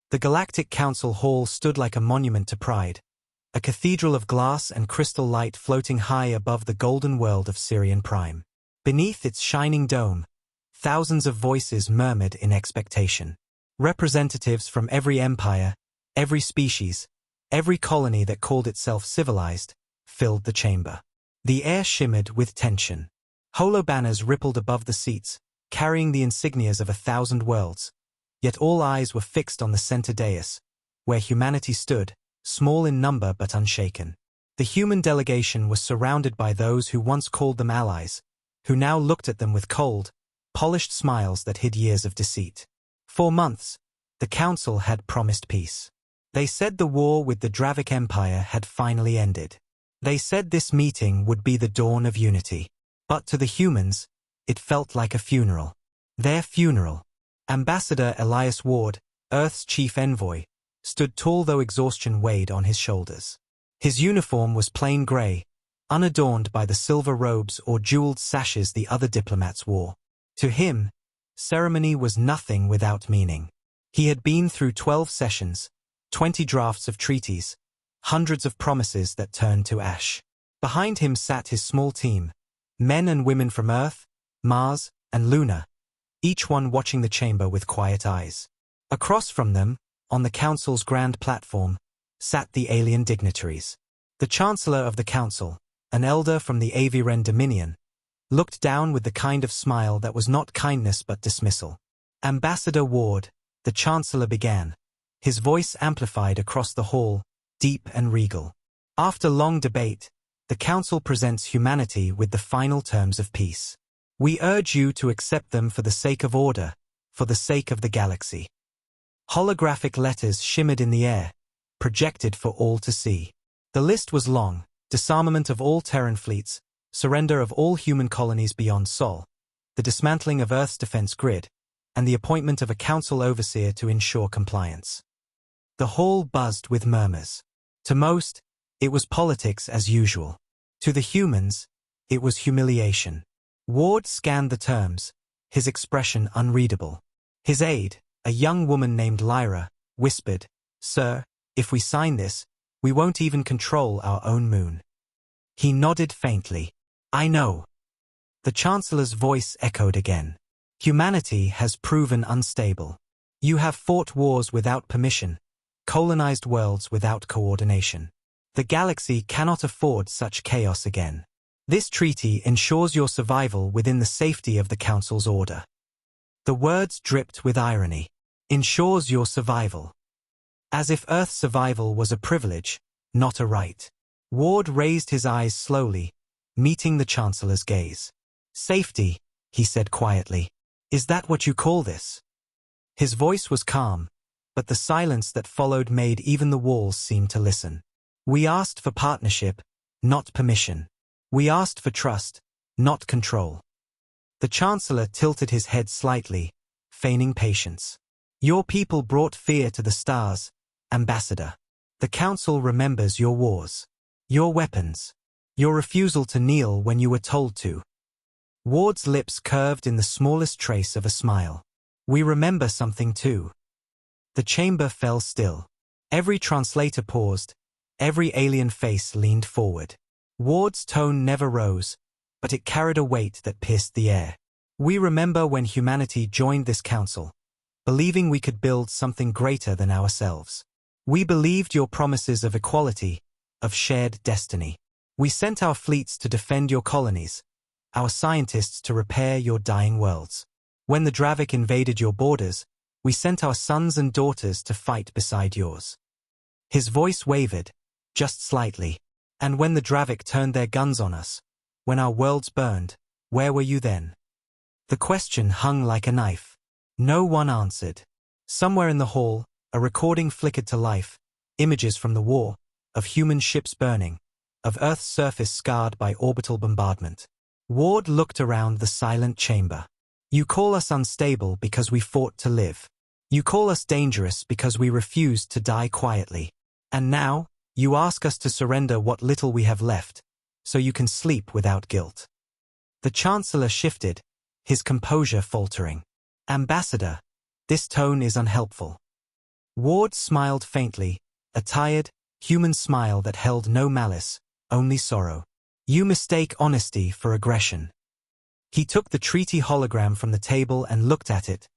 The Galactic Council hall stood like a monument to pride, a cathedral of glass and crystal light floating high above the golden world of Syrian Prime. Beneath its shining dome, thousands of voices murmured in expectation. Representatives from every empire, every species, every colony that called itself civilized, filled the chamber. The air shimmered with tension. Holo banners rippled above the seats, carrying the insignias of 1,000 worlds. Yet all eyes were fixed on the center dais, where humanity stood, small in number but unshaken. The human delegation was surrounded by those who once called them allies, who now looked at them with cold, polished smiles that hid years of deceit. For months, the Council had promised peace. They said the war with the Dravic Empire had finally ended. They said this meeting would be the dawn of unity. But to the humans, it felt like a funeral. Their funeral. Ambassador Elias Ward, Earth's chief envoy, stood tall though exhaustion weighed on his shoulders. His uniform was plain gray, unadorned by the silver robes or jeweled sashes the other diplomats wore. To him, ceremony was nothing without meaning. He had been through 12 sessions, 20 drafts of treaties, hundreds of promises that turned to ash. Behind him sat his small team, men and women from Earth, Mars, and Luna, each one watching the chamber with quiet eyes. Across from them, on the Council's grand platform, sat the alien dignitaries. The Chancellor of the Council, an elder from the Aviren Dominion, looked down with the kind of smile that was not kindness but dismissal. Ambassador Ward, the Chancellor began, his voice amplified across the hall, deep and regal. After long debate, the Council presents humanity with the final terms of peace. We urge you to accept them for the sake of order, for the sake of the galaxy. Holographic letters shimmered in the air, projected for all to see. The list was long: disarmament of all Terran fleets, surrender of all human colonies beyond Sol, the dismantling of Earth's defense grid, and the appointment of a council overseer to ensure compliance. The hall buzzed with murmurs. To most, it was politics as usual. To the humans, it was humiliation. Ward scanned the terms, his expression unreadable. His aide, a young woman named Lyra, whispered, "Sir, if we sign this, we won't even control our own moon." He nodded faintly. "I know." The Chancellor's voice echoed again. "Humanity has proven unstable. You have fought wars without permission, colonized worlds without coordination. The galaxy cannot afford such chaos again. This treaty ensures your survival within the safety of the Council's order." The words dripped with irony. "Ensures your survival." As if Earth's survival was a privilege, not a right. Ward raised his eyes slowly, meeting the Chancellor's gaze. "Safety," he said quietly. "Is that what you call this?" His voice was calm, but the silence that followed made even the walls seem to listen. "We asked for partnership, not permission. We asked for trust, not control." The Chancellor tilted his head slightly, feigning patience. "Your people brought fear to the stars, Ambassador. The Council remembers your wars, your weapons, your refusal to kneel when you were told to." Ward's lips curved in the smallest trace of a smile. "We remember something too." The chamber fell still. Every translator paused, every alien face leaned forward. Ward's tone never rose, but it carried a weight that pierced the air. "We remember when humanity joined this council, believing we could build something greater than ourselves. We believed your promises of equality, of shared destiny. We sent our fleets to defend your colonies, our scientists to repair your dying worlds. When the Dravic invaded your borders, we sent our sons and daughters to fight beside yours." His voice wavered, just slightly. "And when the Dravic turned their guns on us, when our worlds burned, where were you then?" The question hung like a knife. No one answered. Somewhere in the hall, a recording flickered to life, images from the war, of human ships burning, of Earth's surface scarred by orbital bombardment. Ward looked around the silent chamber. "You call us unstable because we fought to live. You call us dangerous because we refused to die quietly. And now, you ask us to surrender what little we have left, so you can sleep without guilt." The Chancellor shifted, his composure faltering. "Ambassador, this tone is unhelpful. Ward smiled faintly, a tired, human smile that held no malice, only sorrow. You mistake honesty for aggression. He took the treaty hologram from the table and looked at it,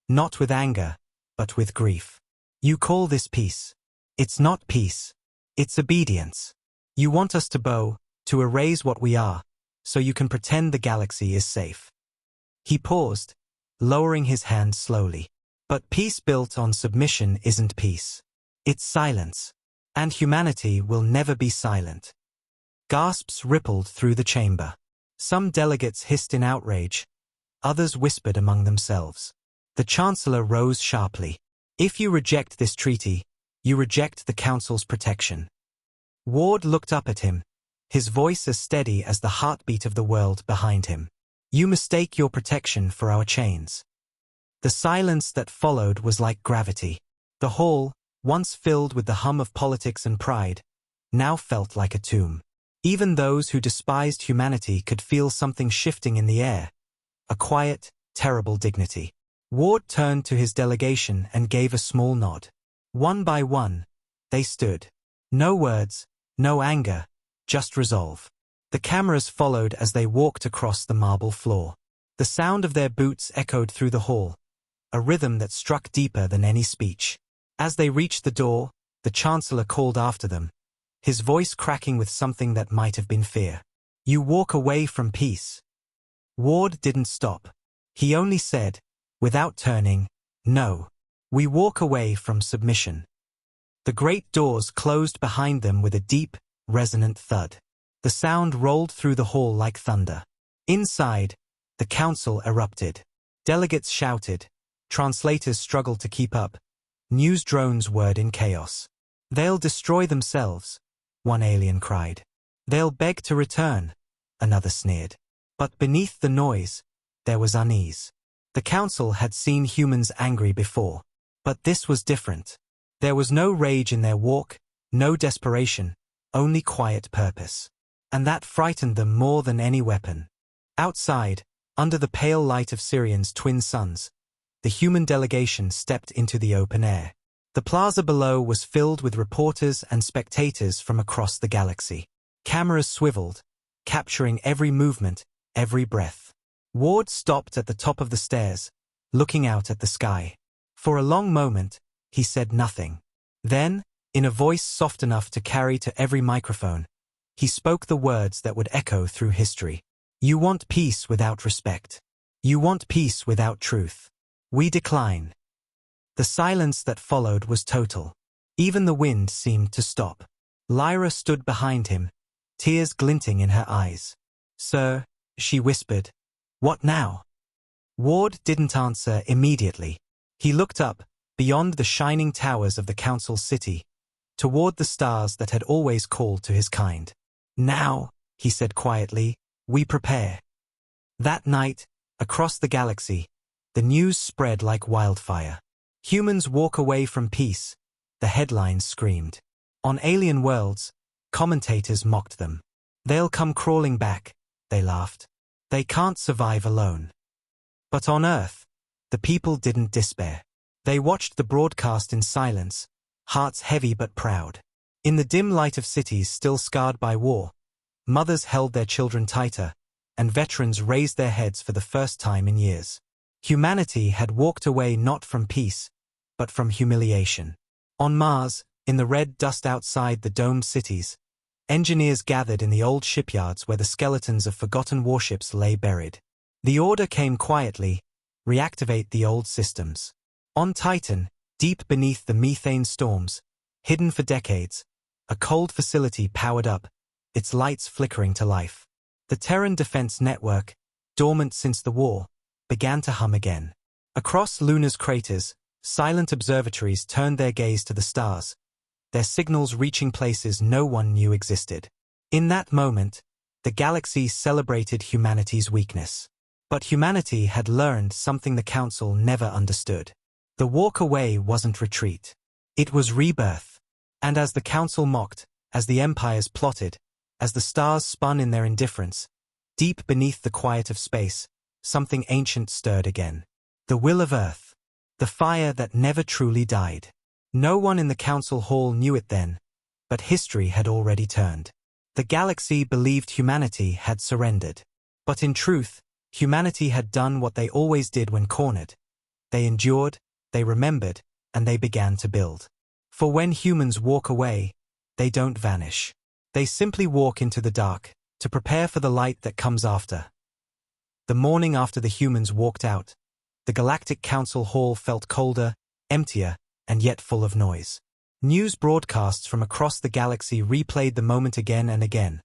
not with anger, but with grief. You call this peace. It's not peace. It's obedience. You want us to bow, to erase what we are, so you can pretend the galaxy is safe. He paused, lowering his hand slowly. But peace built on submission isn't peace. It's silence. And humanity will never be silent. Gasps rippled through the chamber. Some delegates hissed in outrage. Others whispered among themselves. The Chancellor rose sharply. If you reject this treaty, you reject the Council's protection. Ward looked up at him, his voice as steady as the heartbeat of the world behind him. You mistake your protection for our chains. The silence that followed was like gravity. The hall, once filled with the hum of politics and pride, now felt like a tomb. Even those who despised humanity could feel something shifting in the air, a quiet, terrible dignity. Ward turned to his delegation and gave a small nod. One by one, they stood. No words, no anger, just resolve. The cameras followed as they walked across the marble floor. The sound of their boots echoed through the hall, a rhythm that struck deeper than any speech. As they reached the door, the Chancellor called after them, his voice cracking with something that might have been fear. You walk away from peace. Ward didn't stop. He only said, without turning, no. We walk away from submission. The great doors closed behind them with a deep, resonant thud. The sound rolled through the hall like thunder. Inside, the council erupted. Delegates shouted. Translators struggled to keep up. News drones whirred in chaos. They'll destroy themselves, one alien cried. They'll beg to return, another sneered. But beneath the noise, there was unease. The council had seen humans angry before. But this was different. There was no rage in their walk, no desperation, only quiet purpose. And that frightened them more than any weapon. Outside, under the pale light of Sirian's twin suns, the human delegation stepped into the open air. The plaza below was filled with reporters and spectators from across the galaxy. Cameras swiveled, capturing every movement, every breath. Ward stopped at the top of the stairs, looking out at the sky. For a long moment, he said nothing. Then, in a voice soft enough to carry to every microphone, he spoke the words that would echo through history. You want peace without respect. You want peace without truth. We decline. The silence that followed was total. Even the wind seemed to stop. Lyra stood behind him, tears glinting in her eyes. Sir, she whispered. What now? Ward didn't answer immediately. He looked up, beyond the shining towers of the council city, toward the stars that had always called to his kind. Now, he said quietly, we prepare. That night, across the galaxy, the news spread like wildfire. Humans walk away from peace, the headlines screamed. On alien worlds, commentators mocked them. They'll come crawling back, they laughed. They can't survive alone. But on Earth, the people didn't despair. They watched the broadcast in silence, hearts heavy but proud. In the dim light of cities still scarred by war, mothers held their children tighter, and veterans raised their heads for the first time in years. Humanity had walked away not from peace, but from humiliation. On Mars, in the red dust outside the domed cities, engineers gathered in the old shipyards where the skeletons of forgotten warships lay buried. The order came quietly, reactivate the old systems. On Titan, deep beneath the methane storms, hidden for decades, a cold facility powered up, its lights flickering to life. The Terran defense network, dormant since the war, began to hum again. Across Luna's craters, silent observatories turned their gaze to the stars, their signals reaching places no one knew existed. In that moment, the galaxy celebrated humanity's weakness. But humanity had learned something the Council never understood. The walk away wasn't retreat. It was rebirth. And as the Council mocked, as the empires plotted, as the stars spun in their indifference, deep beneath the quiet of space, something ancient stirred again. The will of Earth. The fire that never truly died. No one in the council hall knew it then, but history had already turned. The galaxy believed humanity had surrendered. But in truth, humanity had done what they always did when cornered. They endured, they remembered, and they began to build. For when humans walk away, they don't vanish. They simply walk into the dark, to prepare for the light that comes after. The morning after the humans walked out, the Galactic Council hall felt colder, emptier, and yet full of noise. News broadcasts from across the galaxy replayed the moment again and again.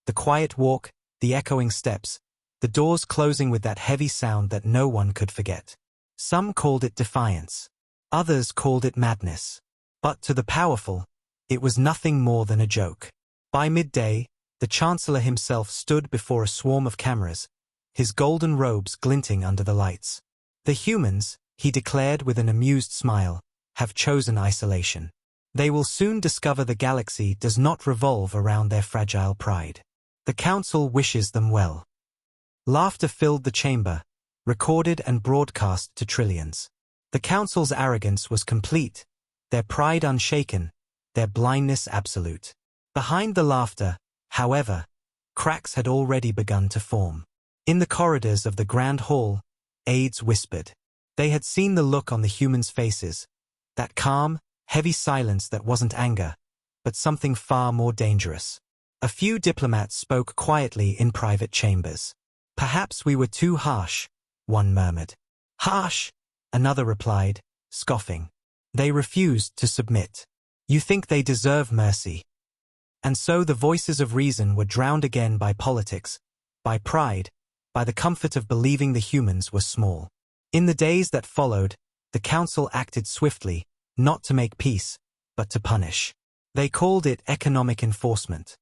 The quiet walk, the echoing steps, the doors closing with that heavy sound that no one could forget. Some called it defiance. Others called it madness. But to the powerful, it was nothing more than a joke. By midday, the Chancellor himself stood before a swarm of cameras, his golden robes glinting under the lights. The humans, he declared with an amused smile, have chosen isolation. They will soon discover the galaxy does not revolve around their fragile pride. The Council wishes them well. Laughter filled the chamber, recorded and broadcast to trillions. The Council's arrogance was complete, their pride unshaken, their blindness absolute. Behind the laughter, however, cracks had already begun to form. In the corridors of the Grand Hall, aides whispered. They had seen the look on the humans' faces, that calm, heavy silence that wasn't anger, but something far more dangerous. A few diplomats spoke quietly in private chambers. Perhaps we were too harsh, one murmured. Harsh, another replied, scoffing. They refused to submit. You think they deserve mercy. And so the voices of reason were drowned again by politics, by pride, by the comfort of believing the humans were small. In the days that followed, the Council acted swiftly, not to make peace, but to punish. They called it economic enforcement.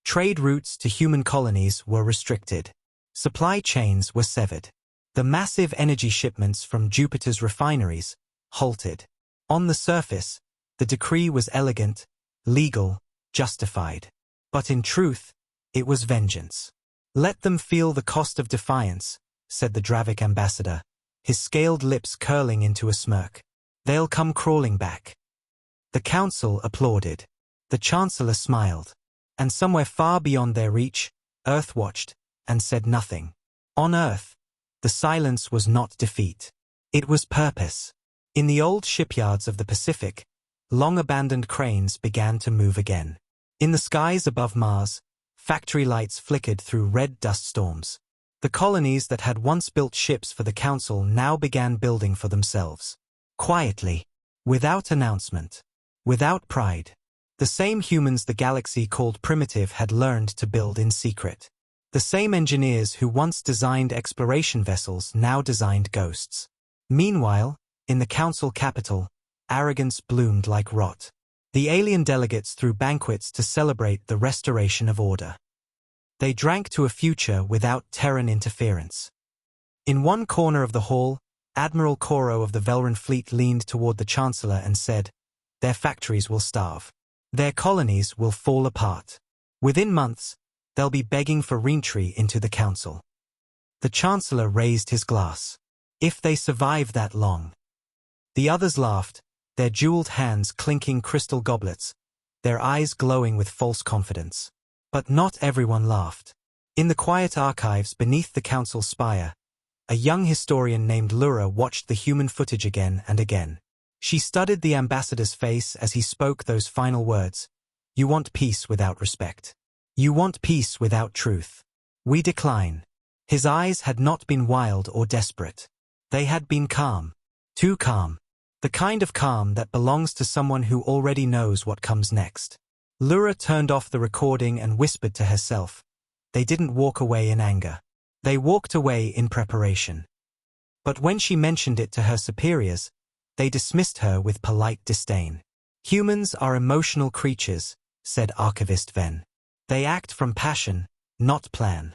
Trade routes to human colonies were restricted. Supply chains were severed. The massive energy shipments from Jupiter's refineries halted. On the surface, the decree was elegant, legal, justified. But in truth, it was vengeance. Let them feel the cost of defiance, said the Dravic ambassador, his scaled lips curling into a smirk. They'll come crawling back. The Council applauded. The Chancellor smiled. And somewhere far beyond their reach, Earth watched, and said nothing. On Earth, the silence was not defeat. It was purpose. In the old shipyards of the Pacific, long-abandoned cranes began to move again. In the skies above Mars, factory lights flickered through red dust storms. The colonies that had once built ships for the Council now began building for themselves. Quietly, without announcement, without pride. The same humans the galaxy called primitive had learned to build in secret. The same engineers who once designed exploration vessels now designed ghosts. Meanwhile, in the Council capital, arrogance bloomed like rot. The alien delegates threw banquets to celebrate the restoration of order. They drank to a future without Terran interference. In one corner of the hall, Admiral Koro of the Velran fleet leaned toward the Chancellor and said, "Their factories will starve. Their colonies will fall apart. Within months, they'll be begging for reentry into the Council." The Chancellor raised his glass. If they survive that long. The others laughed, their jeweled hands clinking crystal goblets, their eyes glowing with false confidence. But not everyone laughed. In the quiet archives beneath the Council spire, a young historian named Lura watched the human footage again and again. She studied the ambassador's face as he spoke those final words. You want peace without respect. You want peace without truth. We decline. His eyes had not been wild or desperate. They had been calm. Too calm. The kind of calm that belongs to someone who already knows what comes next. Lura turned off the recording and whispered to herself. They didn't walk away in anger. They walked away in preparation. But when she mentioned it to her superiors, they dismissed her with polite disdain. Humans are emotional creatures, said Archivist.Then. They act from passion, not plan.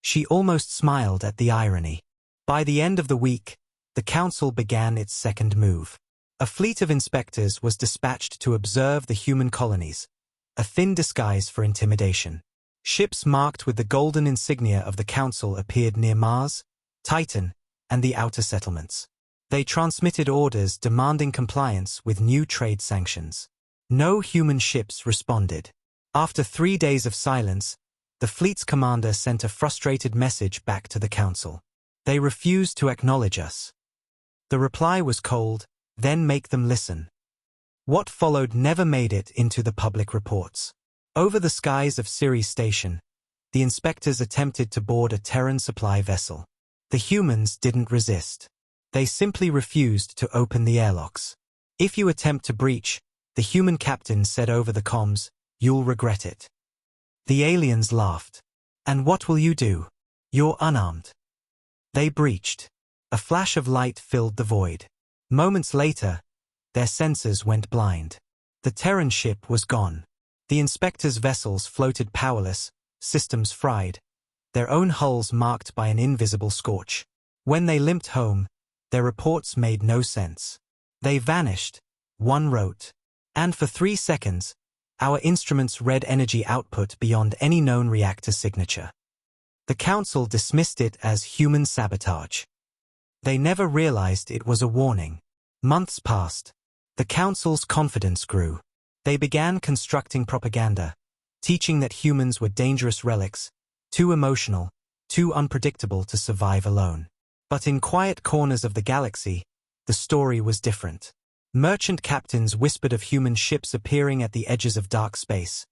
She almost smiled at the irony. By the end of the week, the Council began its second move. A fleet of inspectors was dispatched to observe the human colonies, a thin disguise for intimidation. Ships marked with the golden insignia of the Council appeared near Mars, Titan, and the outer settlements. They transmitted orders demanding compliance with new trade sanctions. No human ships responded. After 3 days of silence, the fleet's commander sent a frustrated message back to the Council. They refused to acknowledge us. The reply was cold, then make them listen. What followed never made it into the public reports. Over the skies of Ceres Station, the inspectors attempted to board a Terran supply vessel. The humans didn't resist. They simply refused to open the airlocks. If you attempt to breach, the human captain said over the comms, you'll regret it. The aliens laughed. And what will you do? You're unarmed. They breached. A flash of light filled the void. Moments later, their sensors went blind. The Terran ship was gone. The inspectors' vessels floated powerless, systems fried, their own hulls marked by an invisible scorch. When they limped home, their reports made no sense. They vanished, one wrote. And for 3 seconds, our instruments read energy output beyond any known reactor signature. The Council dismissed it as human sabotage. They never realized it was a warning. Months passed. The Council's confidence grew. They began constructing propaganda, teaching that humans were dangerous relics, too emotional, too unpredictable to survive alone. But in quiet corners of the galaxy, the story was different. Merchant captains whispered of human ships appearing at the edges of dark space.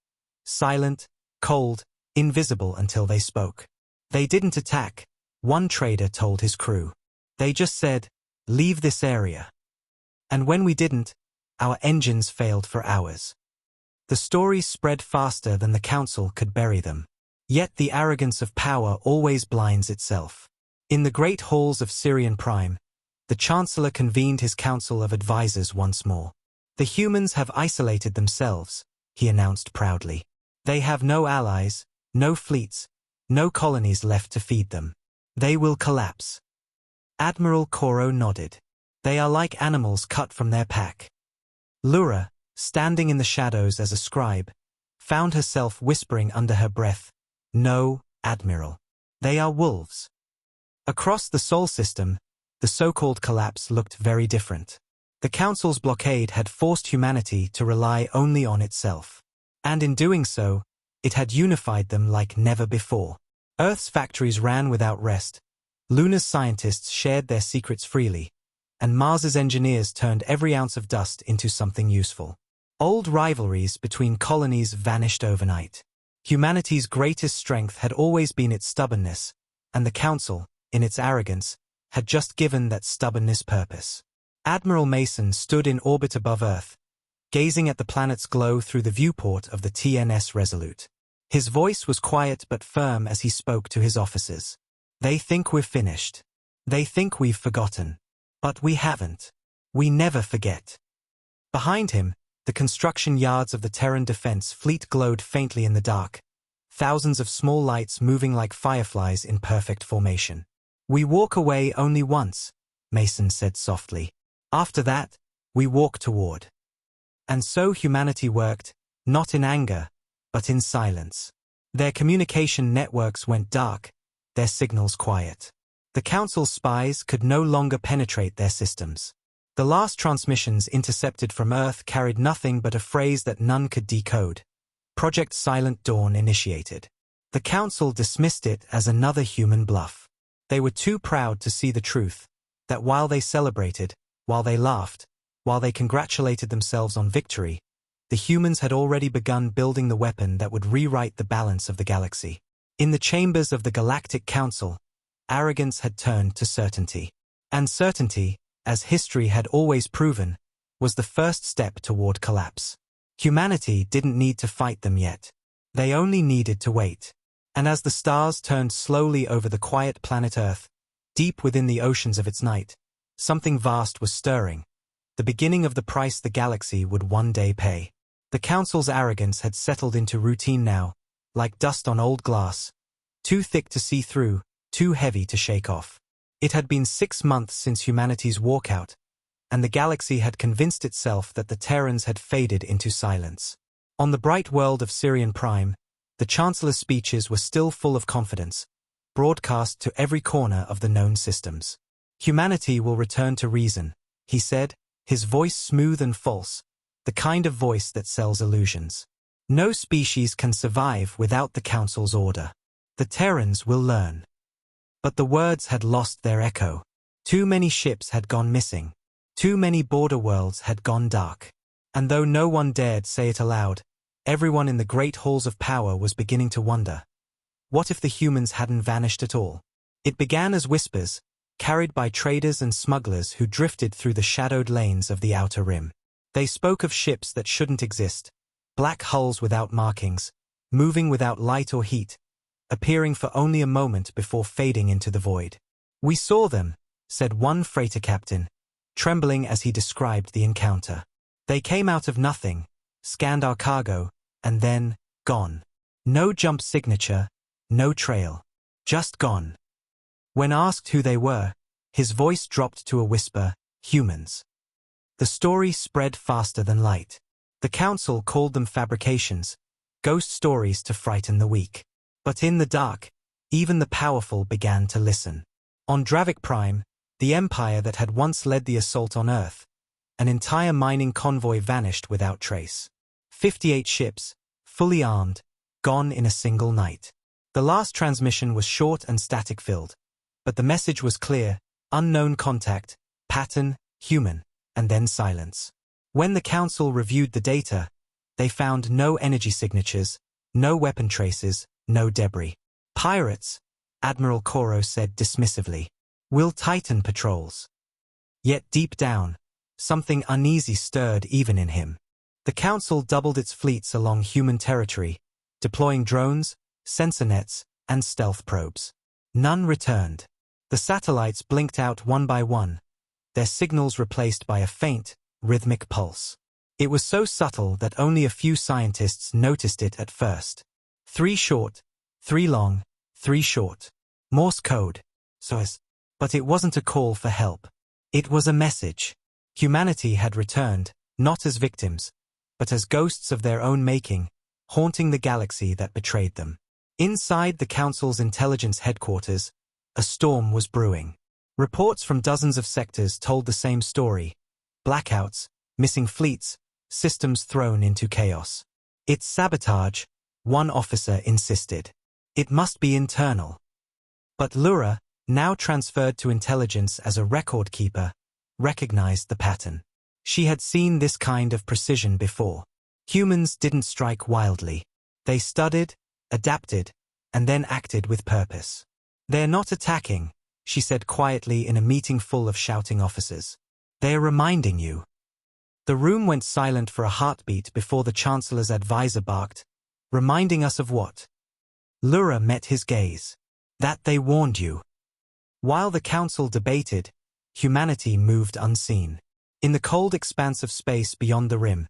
Silent, cold, invisible until they spoke. They didn't attack, one trader told his crew. They just said, leave this area. And when we didn't, our engines failed for hours. The stories spread faster than the Council could bury them. Yet the arrogance of power always blinds itself. In the great halls of Syrian Prime, the Chancellor convened his council of advisors once more. The humans have isolated themselves, he announced proudly. They have no allies, no fleets, no colonies left to feed them. They will collapse. Admiral Koro nodded. They are like animals cut from their pack. Lura, standing in the shadows as a scribe, found herself whispering under her breath, no, Admiral. They are wolves. Across the Sol system, the so-called collapse looked very different. The Council's blockade had forced humanity to rely only on itself. And in doing so, it had unified them like never before. Earth's factories ran without rest, Luna's scientists shared their secrets freely, and Mars's engineers turned every ounce of dust into something useful. Old rivalries between colonies vanished overnight. Humanity's greatest strength had always been its stubbornness, and the Council, in its arrogance, had just given that stubbornness purpose. Admiral Mason stood in orbit above Earth, gazing at the planet's glow through the viewport of the TNS Resolute. His voice was quiet but firm as he spoke to his officers. They think we're finished. They think we've forgotten. But we haven't. We never forget. Behind him, the construction yards of the Terran defense fleet glowed faintly in the dark, thousands of small lights moving like fireflies in perfect formation. We walk away only once, Mason said softly. After that, we walk toward. And so humanity worked, not in anger, but in silence. Their communication networks went dark, their signals quiet. The Council's spies could no longer penetrate their systems. The last transmissions intercepted from Earth carried nothing but a phrase that none could decode. Project Silent Dawn initiated. The Council dismissed it as another human bluff. They were too proud to see the truth, that while they celebrated, while they laughed, while they congratulated themselves on victory, the humans had already begun building the weapon that would rewrite the balance of the galaxy. In the chambers of the Galactic Council, arrogance had turned to certainty. And certainty, as history had always proven, was the first step toward collapse. Humanity didn't need to fight them yet. They only needed to wait. And as the stars turned slowly over the quiet planet Earth, deep within the oceans of its night, something vast was stirring, the beginning of the price the galaxy would one day pay. The Council's arrogance had settled into routine now, like dust on old glass, too thick to see through, too heavy to shake off. It had been 6 months since humanity's walkout, and the galaxy had convinced itself that the Terrans had faded into silence. On the bright world of Syrian Prime, the Chancellor's speeches were still full of confidence, broadcast to every corner of the known systems. Humanity will return to reason, he said, his voice smooth and false, the kind of voice that sells illusions. No species can survive without the Council's order. The Terrans will learn. But the words had lost their echo. Too many ships had gone missing. Too many border worlds had gone dark. And though no one dared say it aloud, everyone in the great halls of power was beginning to wonder. What if the humans hadn't vanished at all? It began as whispers, carried by traders and smugglers who drifted through the shadowed lanes of the outer rim. They spoke of ships that shouldn't exist, black hulls without markings, moving without light or heat, appearing for only a moment before fading into the void. "We saw them," said one freighter captain, trembling as he described the encounter. "They came out of nothing, scanned our cargo, and then, gone. No jump signature, no trail. Just gone." When asked who they were, his voice dropped to a whisper, "Humans." The story spread faster than light. The Council called them fabrications, ghost stories to frighten the weak. But in the dark, even the powerful began to listen. On Dravik Prime, the empire that had once led the assault on Earth, an entire mining convoy vanished without trace. 58 ships, fully armed, gone in a single night. The last transmission was short and static-filled, but the message was clear: unknown contact, pattern, human, and then silence. When the Council reviewed the data, they found no energy signatures, no weapon traces, no debris. "Pirates," Admiral Koro said dismissively. "We'll tighten patrols." Yet deep down, something uneasy stirred even in him. The Council doubled its fleets along human territory, deploying drones, sensor nets, and stealth probes. None returned. The satellites blinked out one by one, their signals replaced by a faint, rhythmic pulse. It was so subtle that only a few scientists noticed it at first. 3 short, 3 long, 3 short. Morse code. But it wasn't a call for help. It was a message. Humanity had returned, not as victims, but as ghosts of their own making, haunting the galaxy that betrayed them. Inside the Council's intelligence headquarters, a storm was brewing. Reports from dozens of sectors told the same story: blackouts, missing fleets, systems thrown into chaos. "It's sabotage," one officer insisted. "It must be internal." But Lura, now transferred to intelligence as a record keeper, recognized the pattern. She had seen this kind of precision before. Humans didn't strike wildly. They studied, adapted, and then acted with purpose. "They're not attacking," she said quietly in a meeting full of shouting officers. "They're reminding you." The room went silent for a heartbeat before the Chancellor's advisor barked, "Reminding us of what?" Lura met his gaze. "That they warned you." While the Council debated, humanity moved unseen. In the cold expanse of space beyond the rim,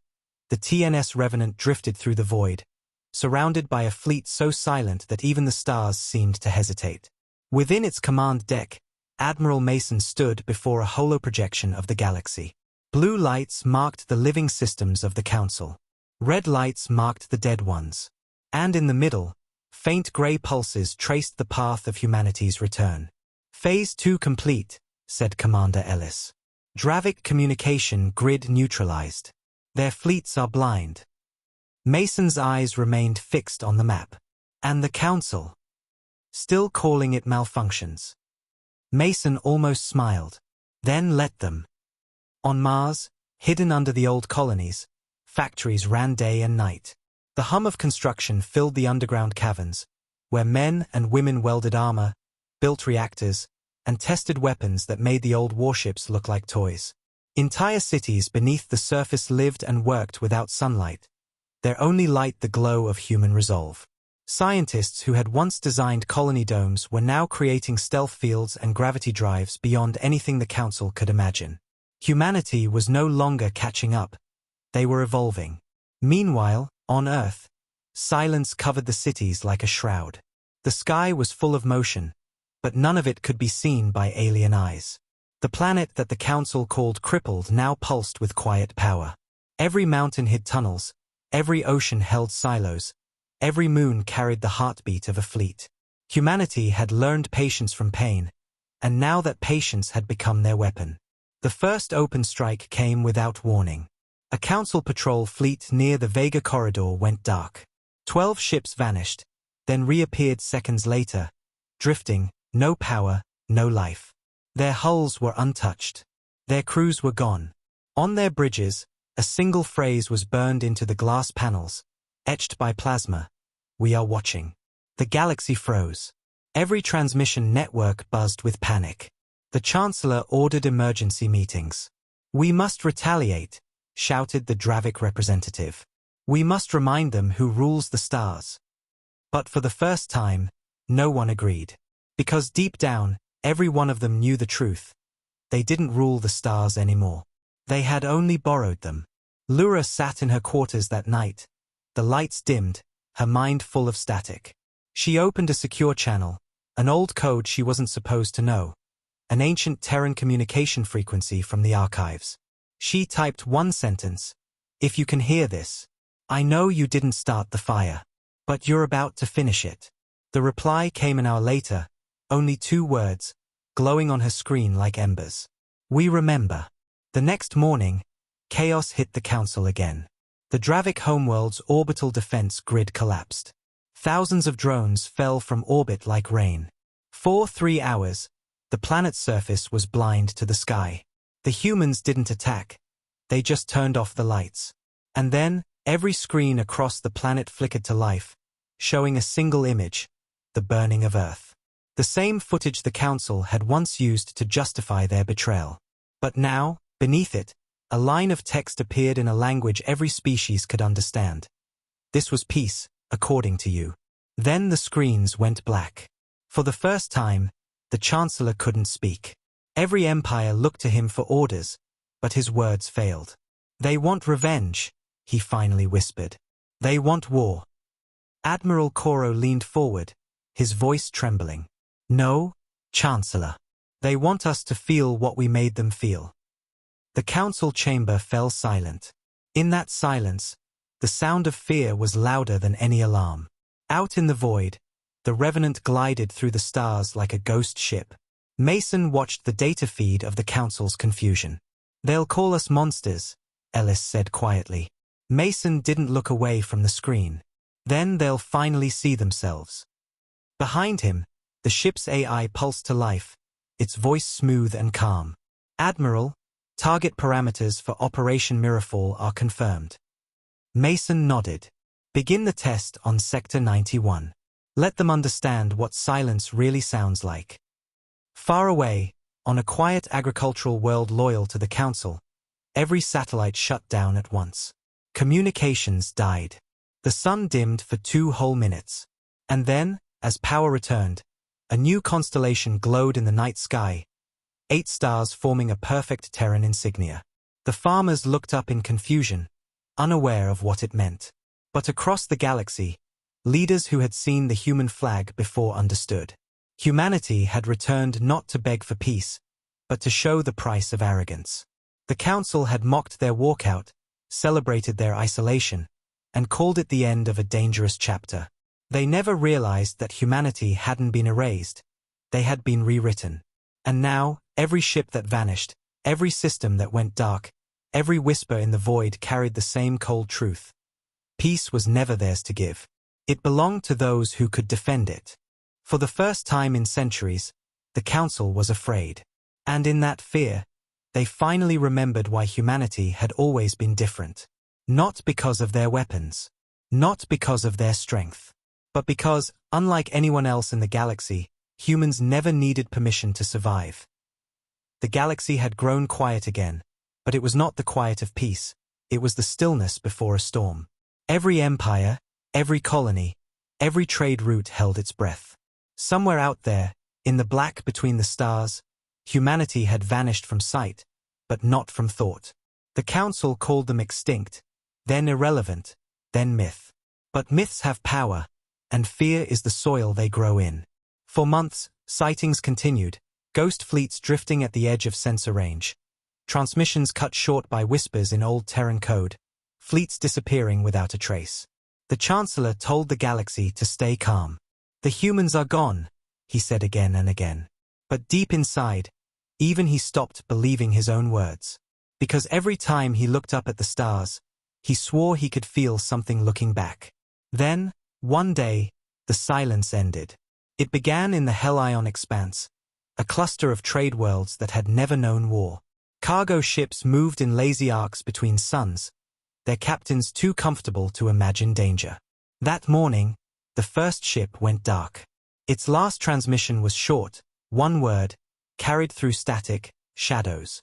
the TNS Revenant drifted through the void, surrounded by a fleet so silent that even the stars seemed to hesitate. Within its command deck, Admiral Mason stood before a holoprojection of the galaxy. Blue lights marked the living systems of the Council. Red lights marked the dead ones. And in the middle, faint gray pulses traced the path of humanity's return. "Phase 2 complete," said Commander Ellis. "Dravik communication grid neutralized. Their fleets are blind." Mason's eyes remained fixed on the map. "And the Council?" "Still calling it malfunctions." Mason almost smiled. "Then let them." On Mars, hidden under the old colonies, factories ran day and night. The hum of construction filled the underground caverns, where men and women welded armor, built reactors, and tested weapons that made the old warships look like toys. Entire cities beneath the surface lived and worked without sunlight, their only light the glow of human resolve. Scientists who had once designed colony domes were now creating stealth fields and gravity drives beyond anything the Council could imagine. Humanity was no longer catching up. They were evolving. Meanwhile, on Earth, silence covered the cities like a shroud. The sky was full of motion, but none of it could be seen by alien eyes. The planet that the Council called crippled now pulsed with quiet power. Every mountain hid tunnels, every ocean held silos, every moon carried the heartbeat of a fleet. Humanity had learned patience from pain, and now that patience had become their weapon. The first open strike came without warning. A council patrol fleet near the Vega corridor went dark. 12 ships vanished, then reappeared seconds later, drifting, no power, no life. Their hulls were untouched. Their crews were gone. On their bridges, a single phrase was burned into the glass panels, etched by plasma. "We are watching." The galaxy froze. Every transmission network buzzed with panic. The Chancellor ordered emergency meetings. "We must retaliate," shouted the Dravic representative. "We must remind them who rules the stars." But for the first time, no one agreed. Because deep down, every one of them knew the truth. They didn't rule the stars anymore. They had only borrowed them. Lura sat in her quarters that night. The lights dimmed, her mind full of static. She opened a secure channel, an old code she wasn't supposed to know, an ancient Terran communication frequency from the archives. She typed one sentence: "If you can hear this, I know you didn't start the fire, but you're about to finish it." The reply came an hour later, only 2 words, glowing on her screen like embers. "We remember." The next morning, chaos hit the Council again. The Dravic homeworld's orbital defense grid collapsed. Thousands of drones fell from orbit like rain. For 3 hours, the planet's surface was blind to the sky. The humans didn't attack. They just turned off the lights. And then, every screen across the planet flickered to life, showing a single image: the burning of Earth. The same footage the Council had once used to justify their betrayal. But now, beneath it, a line of text appeared in a language every species could understand. "This was peace, according to you." Then the screens went black. For the first time, the Chancellor couldn't speak. Every empire looked to him for orders, but his words failed. "They want revenge," he finally whispered. "They want war." Admiral Koro leaned forward, his voice trembling. "No, Chancellor. They want us to feel what we made them feel." The council chamber fell silent. In that silence, the sound of fear was louder than any alarm. Out in the void, the Revenant glided through the stars like a ghost ship. Mason watched the data feed of the council's confusion. "They'll call us monsters," Ellis said quietly. Mason didn't look away from the screen. "Then they'll finally see themselves." Behind him, the ship's AI pulsed to life, its voice smooth and calm. "Admiral, target parameters for Operation Mirafall are confirmed." Mason nodded. "Begin the test on Sector 91. Let them understand what silence really sounds like." Far away, on a quiet agricultural world loyal to the Council, every satellite shut down at once. Communications died. The sun dimmed for 2 whole minutes. And then, as power returned, a new constellation glowed in the night sky, 8 stars forming a perfect Terran insignia. The farmers looked up in confusion, unaware of what it meant. But across the galaxy, leaders who had seen the human flag before understood. Humanity had returned not to beg for peace, but to show the price of arrogance. The Council had mocked their walkout, celebrated their isolation, and called it the end of a dangerous chapter. They never realized that humanity hadn't been erased. They had been rewritten. And now, every ship that vanished, every system that went dark, every whisper in the void carried the same cold truth. Peace was never theirs to give. It belonged to those who could defend it. For the first time in centuries, the Council was afraid. And in that fear, they finally remembered why humanity had always been different. Not because of their weapons. Not because of their strength. But because, unlike anyone else in the galaxy, humans never needed permission to survive. The galaxy had grown quiet again, but it was not the quiet of peace. It was the stillness before a storm. Every empire, every colony, every trade route held its breath. Somewhere out there, in the black between the stars, humanity had vanished from sight, but not from thought. The Council called them extinct, then irrelevant, then myth. But myths have power, and fear is the soil they grow in. For months, sightings continued, ghost fleets drifting at the edge of sensor range. Transmissions cut short by whispers in old Terran code. Fleets disappearing without a trace. The Chancellor told the galaxy to stay calm. "The humans are gone," he said again and again. But deep inside, even he stopped believing his own words. Because every time he looked up at the stars, he swore he could feel something looking back. Then, one day, the silence ended. It began in the Hellion expanse, a cluster of trade worlds that had never known war. Cargo ships moved in lazy arcs between suns, their captains too comfortable to imagine danger. That morning, the first ship went dark. Its last transmission was short, one word, carried through static, shadows.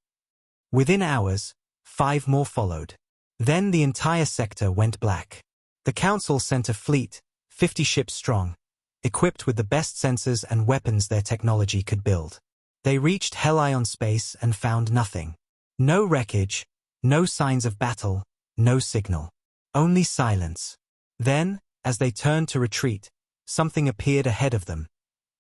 Within hours, 5 more followed. Then the entire sector went black. The Council sent a fleet, 50 ships strong, equipped with the best sensors and weapons their technology could build. They reached Hellion space and found nothing. No wreckage, no signs of battle, no signal. Only silence. Then, as they turned to retreat, something appeared ahead of them.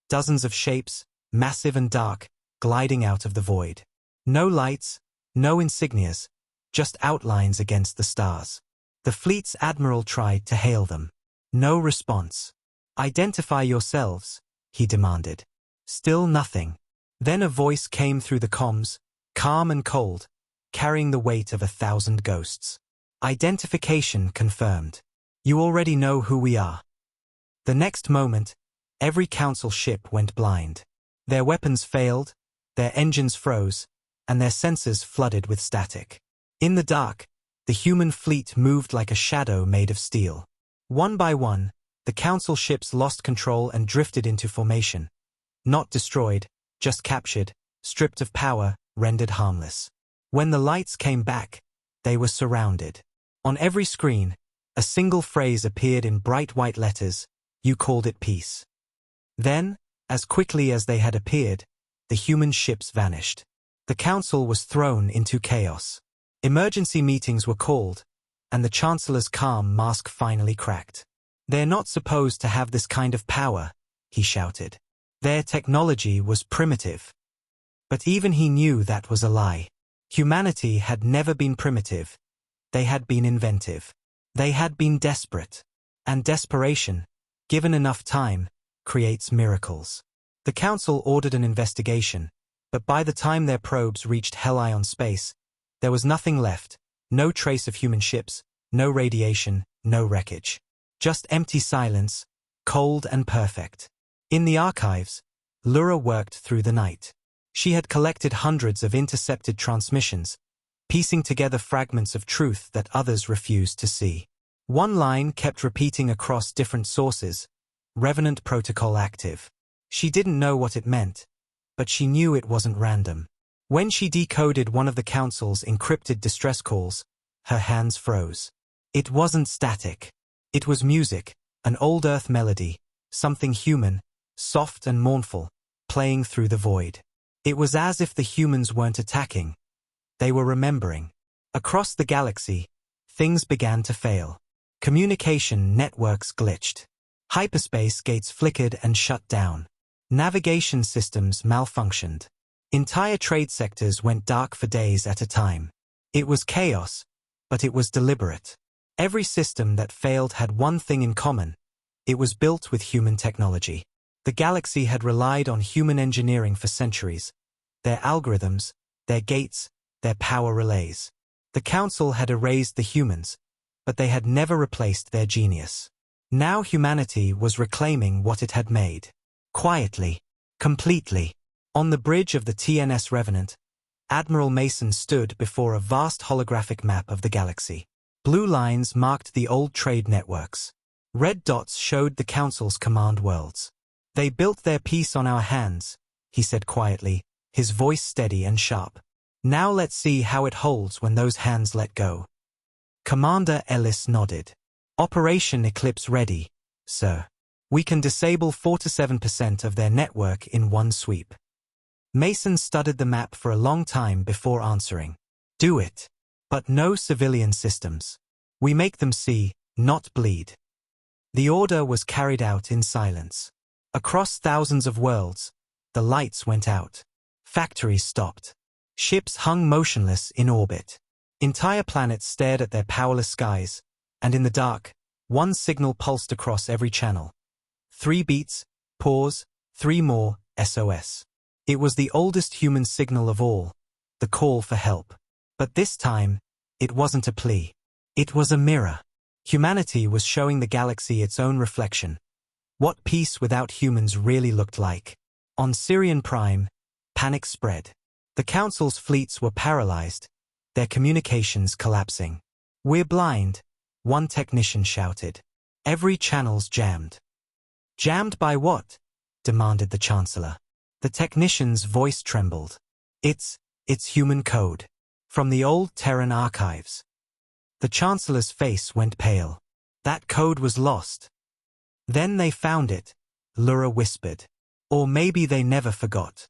Dozens of shapes, massive and dark, gliding out of the void. No lights, no insignias, just outlines against the stars. The fleet's admiral tried to hail them. No response. "Identify yourselves," he demanded. Still nothing. Then a voice came through the comms, calm and cold, carrying the weight of 1,000 ghosts. "Identification confirmed. You already know who we are." The next moment, every Council ship went blind. Their weapons failed, their engines froze, and their sensors flooded with static. In the dark, the human fleet moved like a shadow made of steel. One by one, the Council ships lost control and drifted into formation. Not destroyed, just captured, stripped of power, rendered harmless. When the lights came back, they were surrounded. On every screen, a single phrase appeared in bright white letters: "You called it peace." Then, as quickly as they had appeared, the human ships vanished. The Council was thrown into chaos. Emergency meetings were called, and the Chancellor's calm mask finally cracked. "They're not supposed to have this kind of power," he shouted. "Their technology was primitive." But even he knew that was a lie. Humanity had never been primitive. They had been inventive. They had been desperate. And desperation, given enough time, creates miracles. The Council ordered an investigation, but by the time their probes reached Hellion space, there was nothing left, no trace of human ships, no radiation, no wreckage. Just empty silence, cold and perfect. In the archives, Lura worked through the night. She had collected hundreds of intercepted transmissions, piecing together fragments of truth that others refused to see. One line kept repeating across different sources: "Revenant Protocol active." She didn't know what it meant, but she knew it wasn't random. When she decoded one of the Council's encrypted distress calls, her hands froze. It wasn't static. It was music, an old Earth melody, something human, soft and mournful, playing through the void. It was as if the humans weren't attacking. They were remembering. Across the galaxy, things began to fail. Communication networks glitched. Hyperspace gates flickered and shut down. Navigation systems malfunctioned. Entire trade sectors went dark for days at a time. It was chaos, but it was deliberate. Every system that failed had one thing in common: it was built with human technology. The galaxy had relied on human engineering for centuries. Their algorithms, their gates, their power relays. The Council had erased the humans, but they had never replaced their genius. Now humanity was reclaiming what it had made. Quietly, completely. On the bridge of the TNS Revenant, Admiral Mason stood before a vast holographic map of the galaxy. Blue lines marked the old trade networks. Red dots showed the Council's command worlds. "They built their peace on our hands," he said quietly, his voice steady and sharp. "Now let's see how it holds when those hands let go." Commander Ellis nodded. "Operation Eclipse ready, sir. We can disable 4 to 7% of their network in one sweep." Mason studied the map for a long time before answering. "Do it. But no civilian systems. We make them see, not bleed." The order was carried out in silence. Across thousands of worlds, the lights went out. Factories stopped. Ships hung motionless in orbit. Entire planets stared at their powerless skies, and in the dark, one signal pulsed across every channel. 3 beats, pause, 3 more, SOS. It was the oldest human signal of all, the call for help. But this time, it wasn't a plea. It was a mirror. Humanity was showing the galaxy its own reflection. What peace without humans really looked like. On Sirian Prime, panic spread. The Council's fleets were paralyzed, their communications collapsing. "We're blind," one technician shouted. "Every channel's jammed." "Jammed by what?" demanded the Chancellor. The technician's voice trembled. It's human code. From the old Terran archives." The Chancellor's face went pale. "That code was lost." "Then they found it," Lura whispered. "Or maybe they never forgot."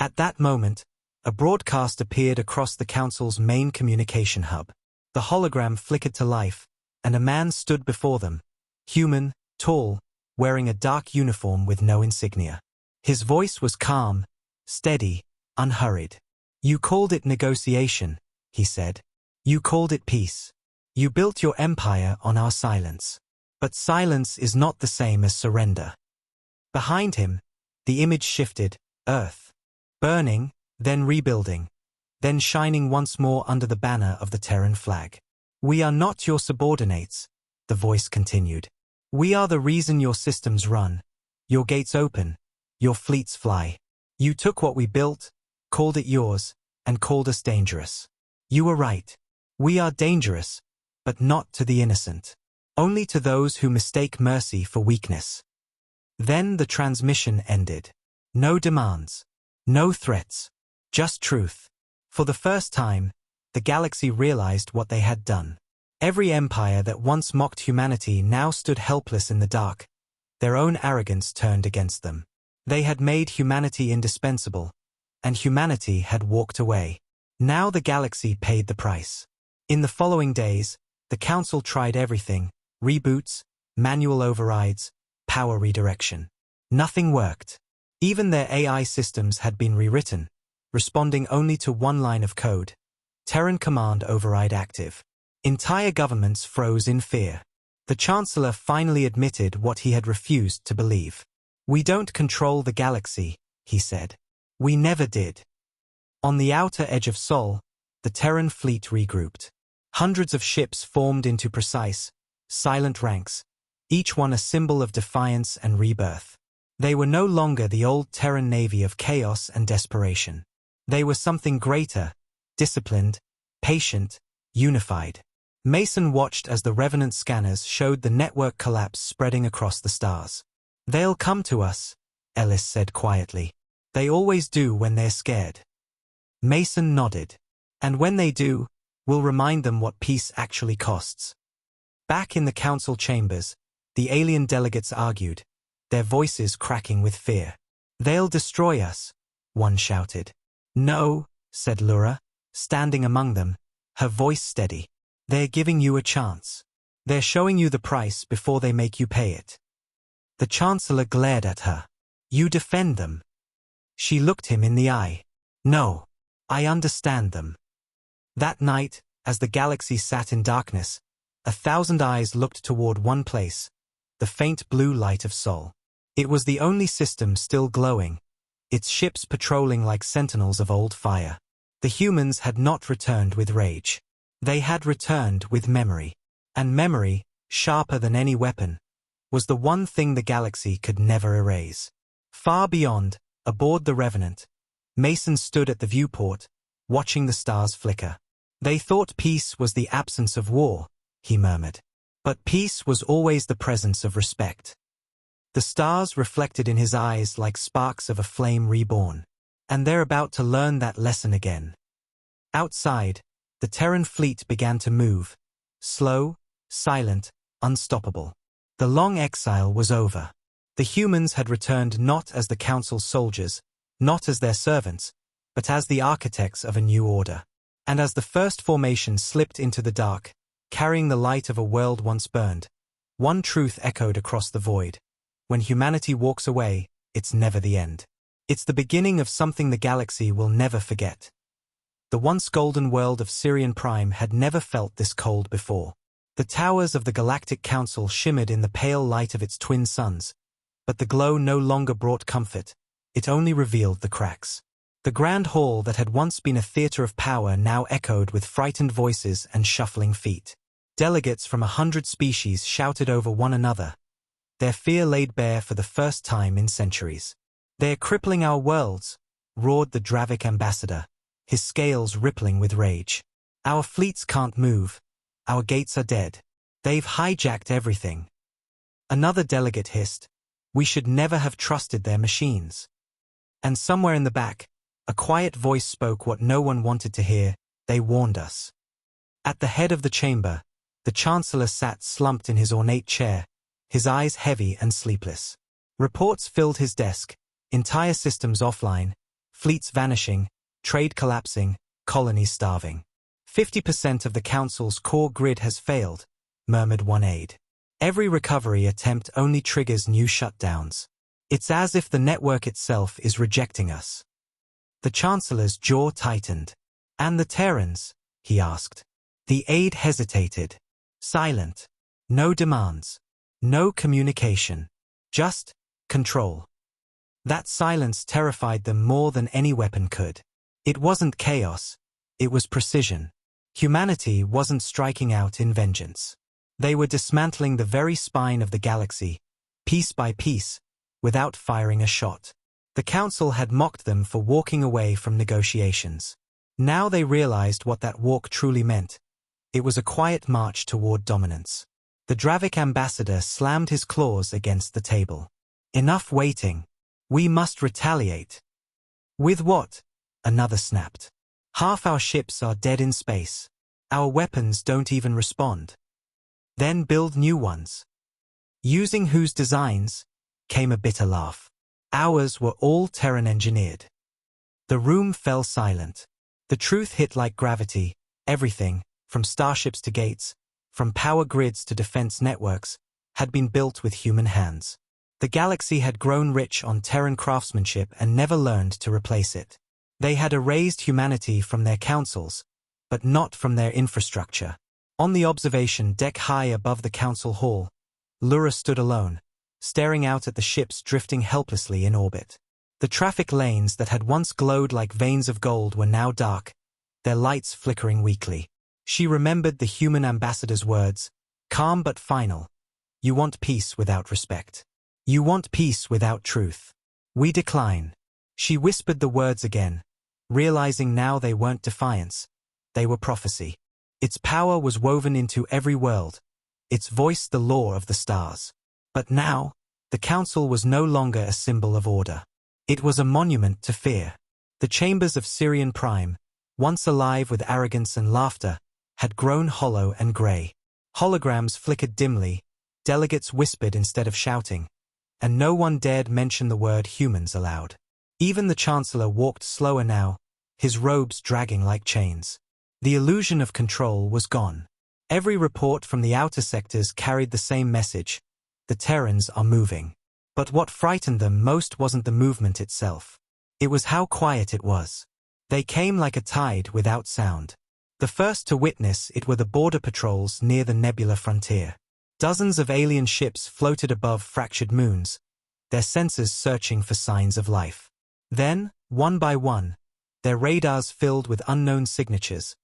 At that moment, a broadcast appeared across the Council's main communication hub. The hologram flickered to life, and a man stood before them. Human, tall, wearing a dark uniform with no insignia. His voice was calm, steady, unhurried. "You called it negotiation," he said. "You called it peace. You built your empire on our silence. But silence is not the same as surrender." Behind him, the image shifted, Earth. Burning, then rebuilding, then shining once more under the banner of the Terran flag. "We are not your subordinates," the voice continued. "We are the reason your systems run, your gates open, your fleets fly. You took what we built, called it yours, and called us dangerous. You were right. We are dangerous, but not to the innocent. Only to those who mistake mercy for weakness." Then the transmission ended. No demands. No threats. Just truth. For the first time, the galaxy realized what they had done. Every empire that once mocked humanity now stood helpless in the dark. Their own arrogance turned against them. They had made humanity indispensable, and humanity had walked away. Now the galaxy paid the price. In the following days, the Council tried everything: reboots, manual overrides, power redirection. Nothing worked. Even their AI systems had been rewritten, responding only to one line of code: Terran Command Override active. Entire governments froze in fear. The Chancellor finally admitted what he had refused to believe. "We don't control the galaxy," he said. "We never did." On the outer edge of Sol, the Terran fleet regrouped. Hundreds of ships formed into precise, silent ranks, each one a symbol of defiance and rebirth. They were no longer the old Terran navy of chaos and desperation. They were something greater, disciplined, patient, unified. Mason watched as the Revenant scanners showed the network collapse spreading across the stars. "They'll come to us," Ellis said quietly. "They always do when they're scared." Mason nodded. "And when they do, we'll remind them what peace actually costs." Back in the council chambers, the alien delegates argued, their voices cracking with fear. "They'll destroy us," one shouted. "No," said Lura, standing among them, her voice steady. "They're giving you a chance. They're showing you the price before they make you pay it." The Chancellor glared at her. "You defend them." She looked him in the eye. "No, I understand them." That night, as the galaxy sat in darkness, 1,000 eyes looked toward one place, the faint blue light of Sol. It was the only system still glowing, its ships patrolling like sentinels of old fire. The humans had not returned with rage. They had returned with memory. And memory, sharper than any weapon, was the one thing the galaxy could never erase. Far beyond, aboard the Revenant, Mason stood at the viewport, watching the stars flicker. "They thought peace was the absence of war," he murmured. "But peace was always the presence of respect." The stars reflected in his eyes like sparks of a flame reborn. And they're about to learn that lesson again. Outside, the Terran fleet began to move. Slow, silent, unstoppable. The long exile was over. The humans had returned not as the Council's soldiers, not as their servants, but as the architects of a new order. And as the first formation slipped into the dark, carrying the light of a world once burned, one truth echoed across the void. When humanity walks away, it's never the end. It's the beginning of something the galaxy will never forget. The once golden world of Sirian Prime had never felt this cold before. The towers of the Galactic Council shimmered in the pale light of its twin suns, but the glow no longer brought comfort. it only revealed the cracks. The grand hall that had once been a theater of power now echoed with frightened voices and shuffling feet. Delegates from 100 species shouted over one another, their fear laid bare for the first time in centuries. "They're crippling our worlds," roared the Dravic ambassador, his scales rippling with rage. "Our fleets can't move. Our gates are dead. They've hijacked everything." Another delegate hissed, "We should never have trusted their machines." And somewhere in the back, a quiet voice spoke what no one wanted to hear, "They warned us." At the head of the chamber, the Chancellor sat slumped in his ornate chair, his eyes heavy and sleepless. Reports filled his desk, entire systems offline, fleets vanishing, trade collapsing, colonies starving. 50% of the Council's core grid has failed, murmured one aide. Every recovery attempt only triggers new shutdowns. It's as if the network itself is rejecting us. The Chancellor's jaw tightened. "And the Terrans?" he asked. The aide hesitated. Silent. No demands. No communication. Just control. That silence terrified them more than any weapon could. It wasn't chaos. It was precision. Humanity wasn't striking out in vengeance. They were dismantling the very spine of the galaxy, piece by piece, without firing a shot. The Council had mocked them for walking away from negotiations. Now they realized what that walk truly meant. It was a quiet march toward dominance. The Dravic ambassador slammed his claws against the table. "Enough waiting. We must retaliate." "With what?" Another snapped. "Half our ships are dead in space. Our weapons don't even respond." "Then build new ones." "Using whose designs?" Came a bitter laugh. "Ours were all Terran engineered." The room fell silent. The truth hit like gravity. Everything, from starships to gates, from power grids to defense networks, had been built with human hands. The galaxy had grown rich on Terran craftsmanship and never learned to replace it. They had erased humanity from their councils, but not from their infrastructure. On the observation deck high above the council hall, Lura stood alone, staring out at the ships drifting helplessly in orbit. The traffic lanes that had once glowed like veins of gold were now dark, their lights flickering weakly. She remembered the human ambassador's words, calm but final. "You want peace without respect. You want peace without truth. We decline." She whispered the words again, realizing now they weren't defiance. They were prophecy. Its power was woven into every world, its voice the law of the stars. But now, the Council was no longer a symbol of order. It was a monument to fear. The chambers of Syrian Prime, once alive with arrogance and laughter, had grown hollow and grey. Holograms flickered dimly, delegates whispered instead of shouting, and no one dared mention the word humans aloud. Even the Chancellor walked slower now, his robes dragging like chains. The illusion of control was gone. Every report from the outer sectors carried the same message: the Terrans are moving. But what frightened them most wasn't the movement itself. It was how quiet it was. They came like a tide without sound. The first to witness it were the border patrols near the nebula frontier. Dozens of alien ships floated above fractured moons, their sensors searching for signs of life. Then, one by one, their radars filled with unknown signatures,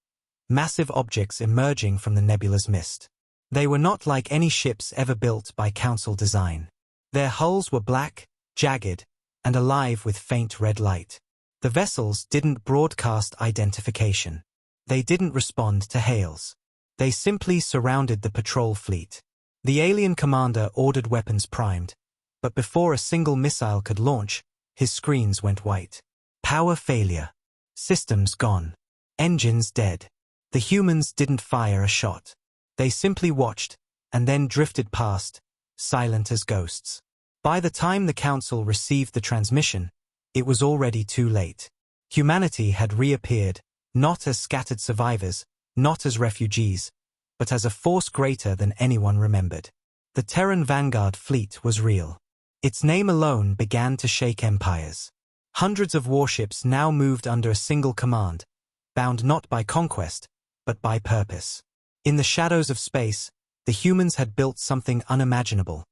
massive objects emerging from the nebula's mist. They were not like any ships ever built by Council design. Their hulls were black, jagged, and alive with faint red light. The vessels didn't broadcast identification. They didn't respond to hails. They simply surrounded the patrol fleet. The alien commander ordered weapons primed, but before a single missile could launch, his screens went white. Power failure. Systems gone. Engines dead. The humans didn't fire a shot. They simply watched, and then drifted past, silent as ghosts. By the time the Council received the transmission, it was already too late. Humanity had reappeared, not as scattered survivors, not as refugees, but as a force greater than anyone remembered. The Terran Vanguard fleet was real. Its name alone began to shake empires. Hundreds of warships now moved under a single command, bound not by conquest, but by purpose. In the shadows of space, the humans had built something unimaginable,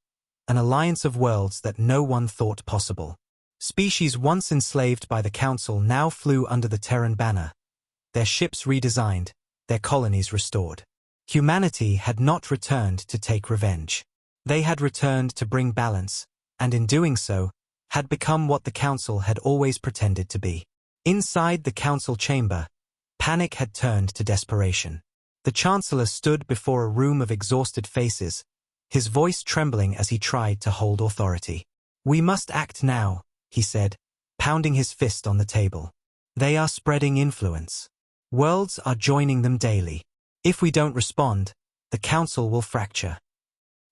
an alliance of worlds that no one thought possible. Species once enslaved by the Council now flew under the Terran banner, their ships redesigned, their colonies restored. Humanity had not returned to take revenge. They had returned to bring balance, and in doing so, had become what the Council had always pretended to be. Inside the Council chamber, panic had turned to desperation. The Chancellor stood before a room of exhausted faces, his voice trembling as he tried to hold authority. "We must act now," he said, pounding his fist on the table. "They are spreading influence. Worlds are joining them daily. If we don't respond, the Council will fracture."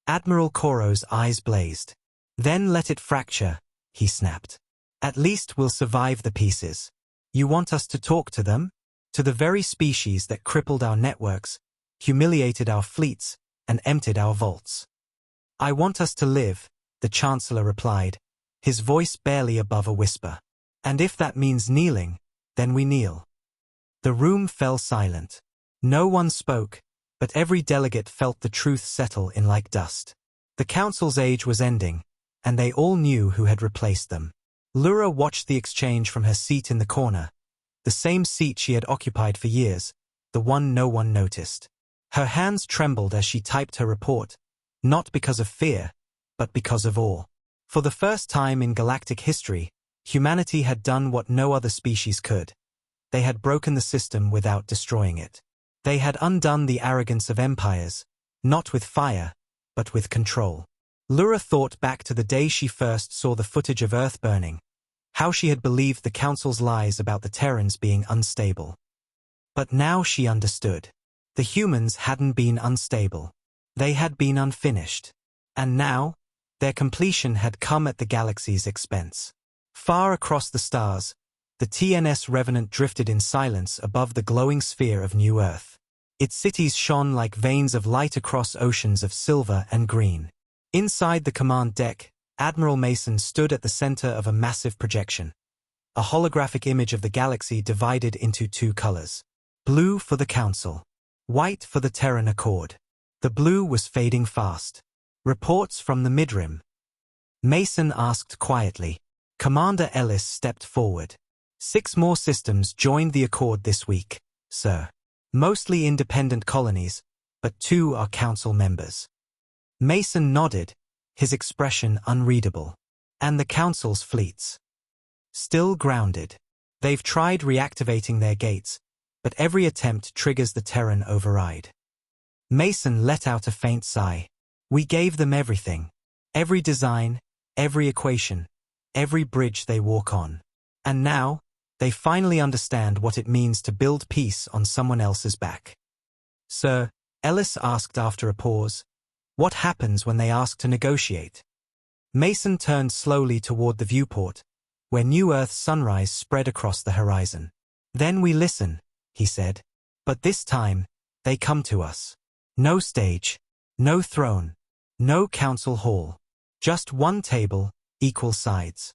Admiral Koro's eyes blazed. "Then let it fracture," he snapped. "At least we'll survive the pieces. You want us to talk to them? To the very species that crippled our networks, humiliated our fleets, and emptied our vaults." "I want us to live," the Chancellor replied, his voice barely above a whisper. "And if that means kneeling, then we kneel." The room fell silent. No one spoke, but every delegate felt the truth settle in like dust. The Council's age was ending, and they all knew who had replaced them. Lura watched the exchange from her seat in the corner, the same seat she had occupied for years, the one no one noticed. Her hands trembled as she typed her report, not because of fear, but because of awe. For the first time in galactic history, humanity had done what no other species could. They had broken the system without destroying it. They had undone the arrogance of empires, not with fire, but with control. Lura thought back to the day she first saw the footage of Earth burning, how she had believed the Council's lies about the Terrans being unstable. But now she understood. The humans hadn't been unstable. They had been unfinished. And now, their completion had come at the galaxy's expense. Far across the stars, the TNS Revenant drifted in silence above the glowing sphere of New Earth. Its cities shone like veins of light across oceans of silver and green. Inside the command deck, Admiral Mason stood at the center of a massive projection. A holographic image of the galaxy divided into two colors. Blue for the Council. White for the Terran Accord. The blue was fading fast. "Reports from the midrim." Mason asked quietly. Commander Ellis stepped forward. "6 more systems joined the Accord this week, sir. Mostly independent colonies, but 2 are Council members." Mason nodded, his expression unreadable. "And the Council's fleets?" "Still grounded. They've tried reactivating their gates, but every attempt triggers the Terran override." Mason let out a faint sigh. "We gave them everything. Every design, every equation, every bridge they walk on. And now, they finally understand what it means to build peace on someone else's back." "Sir," Ellis asked after a pause, "what happens when they ask to negotiate?" Mason turned slowly toward the viewport, where New Earth's sunrise spread across the horizon. "Then we listen," he said. "But this time, they come to us. No stage, no throne, no council hall. Just one table, equal sides."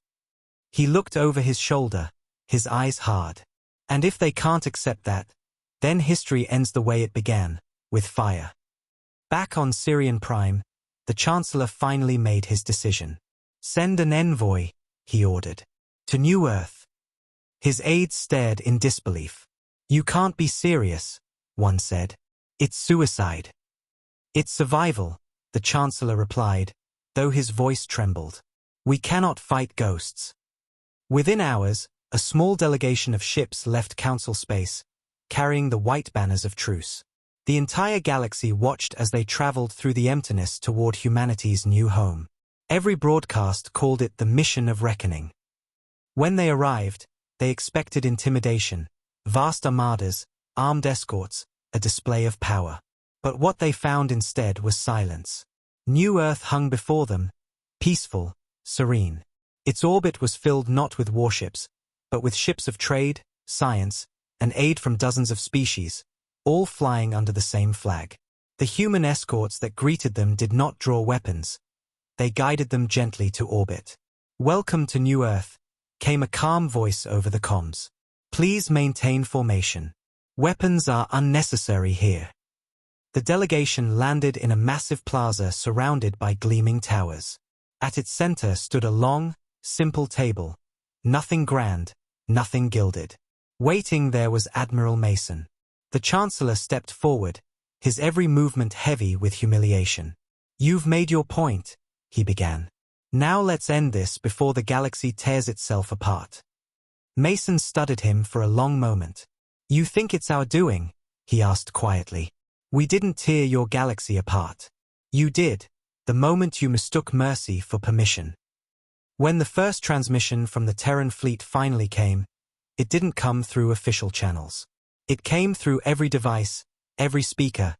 He looked over his shoulder, his eyes hard. "And if they can't accept that, then history ends the way it began, with fire." Back on Sirian Prime, the Chancellor finally made his decision. "Send an envoy," he ordered. "To New Earth." His aides stared in disbelief. "You can't be serious," one said. "It's suicide." "It's survival," the Chancellor replied, though his voice trembled. "We cannot fight ghosts." Within hours, a small delegation of ships left Council space, carrying the white banners of truce. The entire galaxy watched as they traveled through the emptiness toward humanity's new home. Every broadcast called it the mission of reckoning. When they arrived, they expected intimidation, vast armadas, armed escorts, a display of power. But what they found instead was silence. New Earth hung before them, peaceful, serene. Its orbit was filled not with warships, but with ships of trade, science, and aid from dozens of species, all flying under the same flag. The human escorts that greeted them did not draw weapons. They guided them gently to orbit. "Welcome to New Earth," came a calm voice over the comms. "Please maintain formation. Weapons are unnecessary here." The delegation landed in a massive plaza surrounded by gleaming towers. At its center stood a long, simple table, Nothing grand, nothing gilded. Waiting there was Admiral Mason. The Chancellor stepped forward, his every movement heavy with humiliation. "You've made your point," he began. "Now let's end this before the galaxy tears itself apart." Mason studied him for a long moment. "You think it's our doing?" he asked quietly. "We didn't tear your galaxy apart. You did, the moment you mistook mercy for permission." When the first transmission from the Terran fleet finally came, it didn't come through official channels. It came through every device, every speaker,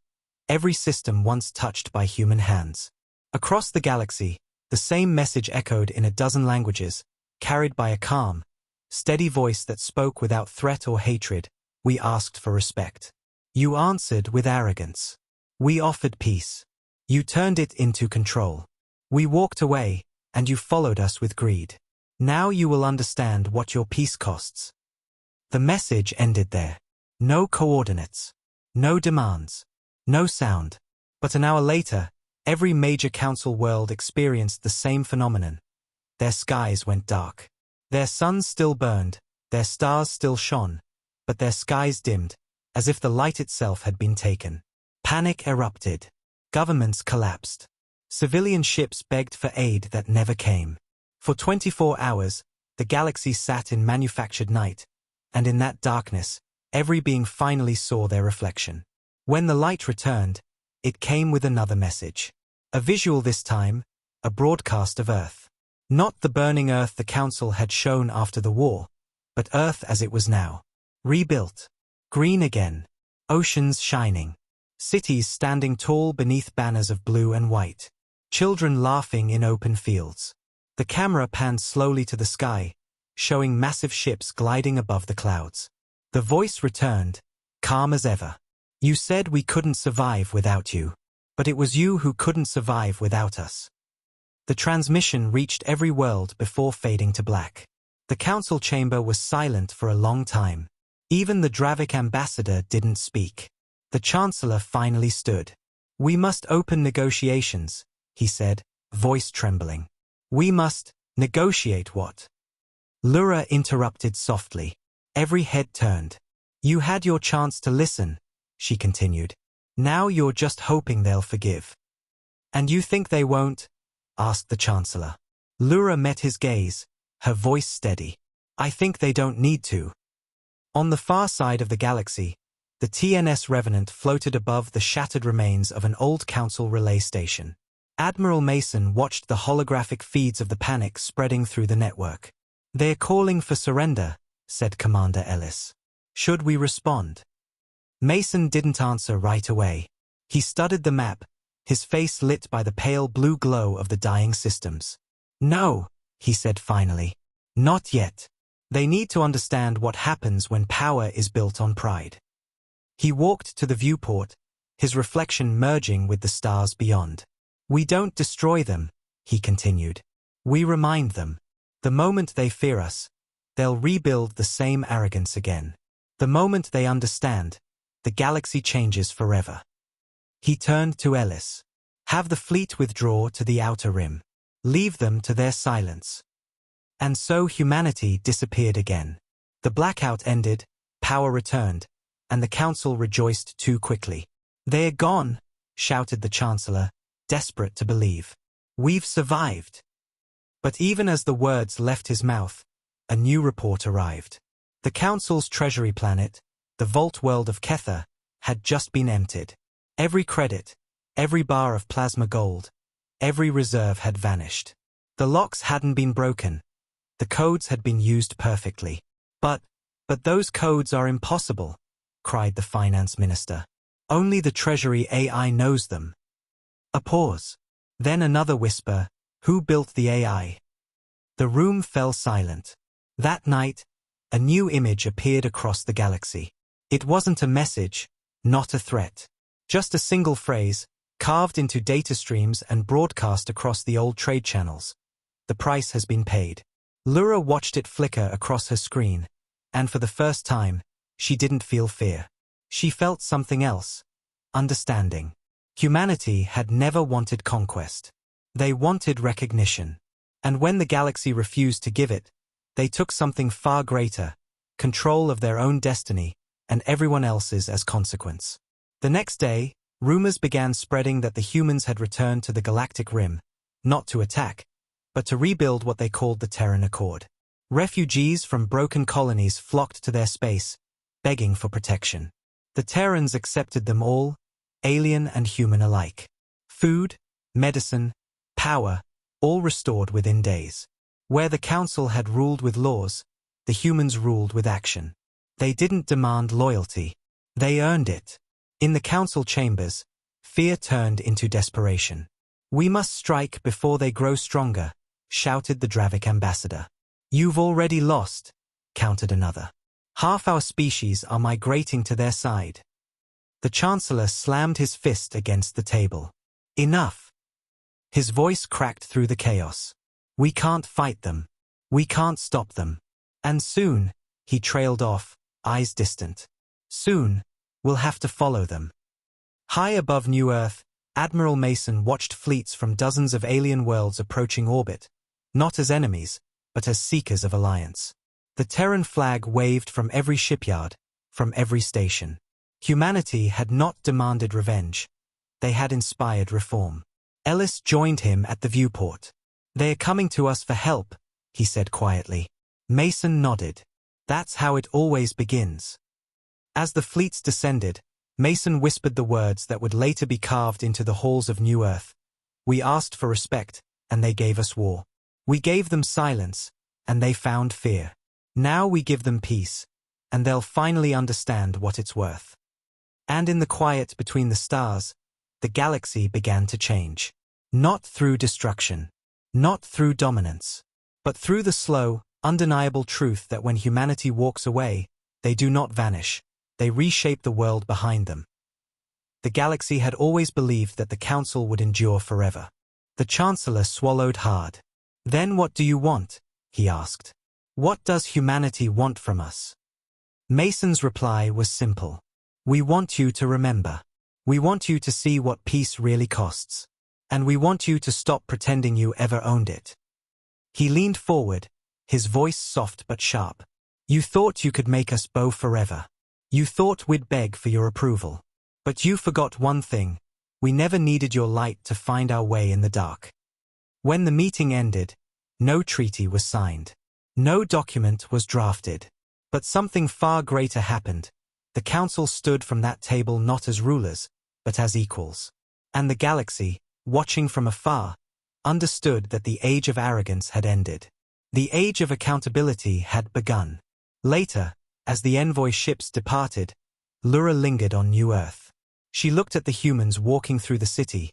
every system once touched by human hands. Across the galaxy, the same message echoed in a dozen languages, carried by a calm, steady voice that spoke without threat or hatred. "We asked for respect. You answered with arrogance. We offered peace. You turned it into control. We walked away, and you followed us with greed. Now you will understand what your peace costs." The message ended there. No coordinates. No demands. No sound. But an hour later, every major council world experienced the same phenomenon. Their skies went dark. Their suns still burned, their stars still shone, but their skies dimmed, as if the light itself had been taken. Panic erupted. Governments collapsed. Civilian ships begged for aid that never came. For 24 hours, the galaxy sat in manufactured night, and in that darkness, every being finally saw their reflection. When the light returned, it came with another message. A visual this time, a broadcast of Earth. Not the burning Earth the Council had shown after the war, but Earth as it was now. Rebuilt. Green again. Oceans shining. Cities standing tall beneath banners of blue and white. Children laughing in open fields. The camera panned slowly to the sky, showing massive ships gliding above the clouds. The voice returned, calm as ever. "You said we couldn't survive without you. But it was you who couldn't survive without us." The transmission reached every world before fading to black. The council chamber was silent for a long time. Even the Dravic ambassador didn't speak. The Chancellor finally stood. "We must open negotiations," he said, voice trembling. "We must negotiate what?" Lura interrupted softly. Every head turned. "You had your chance to listen," she continued. "Now you're just hoping they'll forgive." "And you think they won't?" asked the Chancellor. Lura met his gaze, her voice steady. "I think they don't need to." On the far side of the galaxy, the TNS Revenant floated above the shattered remains of an old council relay station. Admiral Mason watched the holographic feeds of the panic spreading through the network. "They're calling for surrender," said Commander Ellis. "Should we respond?" Mason didn't answer right away. He studied the map, his face lit by the pale blue glow of the dying systems. "No," he said finally. "Not yet. They need to understand what happens when power is built on pride." He walked to the viewport, his reflection merging with the stars beyond. "We don't destroy them," he continued. "We remind them. The moment they fear us, they'll rebuild the same arrogance again. The moment they understand, the galaxy changes forever." He turned to Ellis. "Have the fleet withdraw to the outer rim. Leave them to their silence." And so humanity disappeared again. The blackout ended, power returned, and the council rejoiced too quickly. "They're gone," shouted the Chancellor, desperate to believe. "We've survived." But even as the words left his mouth, a new report arrived. The Council's treasury planet, the vault world of Kether, had just been emptied. Every credit, every bar of plasma gold, every reserve had vanished. The locks hadn't been broken. The codes had been used perfectly. But those codes are impossible," cried the finance minister. "Only the treasury AI knows them." A pause. Then another whisper, "Who built the AI?" The room fell silent. That night, a new image appeared across the galaxy. It wasn't a message, not a threat. Just a single phrase, carved into data streams and broadcast across the old trade channels. "The price has been paid." Lura watched it flicker across her screen, and for the first time, she didn't feel fear. She felt something else. Understanding. Humanity had never wanted conquest. They wanted recognition. And when the galaxy refused to give it, They took something far greater, control of their own destiny, and everyone else's as consequence. The next day, rumors began spreading that the humans had returned to the galactic rim, not to attack, but to rebuild what they called the Terran Accord. Refugees from broken colonies flocked to their space, begging for protection. The Terrans accepted them all, alien and human alike. Food, medicine, power, all restored within days. Where the Council had ruled with laws, the humans ruled with action. They didn't demand loyalty. They earned it. In the Council chambers, fear turned into desperation. "We must strike before they grow stronger," shouted the Dravic ambassador. "You've already lost," countered another. "Half our species are migrating to their side." The Chancellor slammed his fist against the table. "Enough!" His voice cracked through the chaos. "We can't fight them. We can't stop them. And soon," he trailed off, eyes distant. "Soon, we'll have to follow them." High above New Earth, Admiral Mason watched fleets from dozens of alien worlds approaching orbit, not as enemies, but as seekers of alliance. The Terran flag waved from every shipyard, from every station. Humanity had not demanded revenge. They had inspired reform. Ellis joined him at the viewport. "They are coming to us for help," he said quietly. Mason nodded. "That's how it always begins." As the fleets descended, Mason whispered the words that would later be carved into the halls of New Earth. "We asked for respect, and they gave us war. We gave them silence, and they found fear. Now we give them peace, and they'll finally understand what it's worth." And in the quiet between the stars, the galaxy began to change. Not through destruction, not through dominance, but through the slow, undeniable truth that when humanity walks away, they do not vanish, they reshape the world behind them. The galaxy had always believed that the Council would endure forever. The Chancellor swallowed hard. "Then what do you want?" he asked. "What does humanity want from us?" Mason's reply was simple. "We want you to remember. We want you to see what peace really costs. And we want you to stop pretending you ever owned it." He leaned forward, his voice soft but sharp. "You thought you could make us bow forever. You thought we'd beg for your approval. But you forgot one thing. We never needed your light to find our way in the dark." When the meeting ended, no treaty was signed. No document was drafted. But something far greater happened. The Council stood from that table not as rulers, but as equals. And the galaxy, watching from afar, understood that the age of arrogance had ended. The age of accountability had begun. Later, as the envoy ships departed, Lura lingered on New Earth. She looked at the humans walking through the city,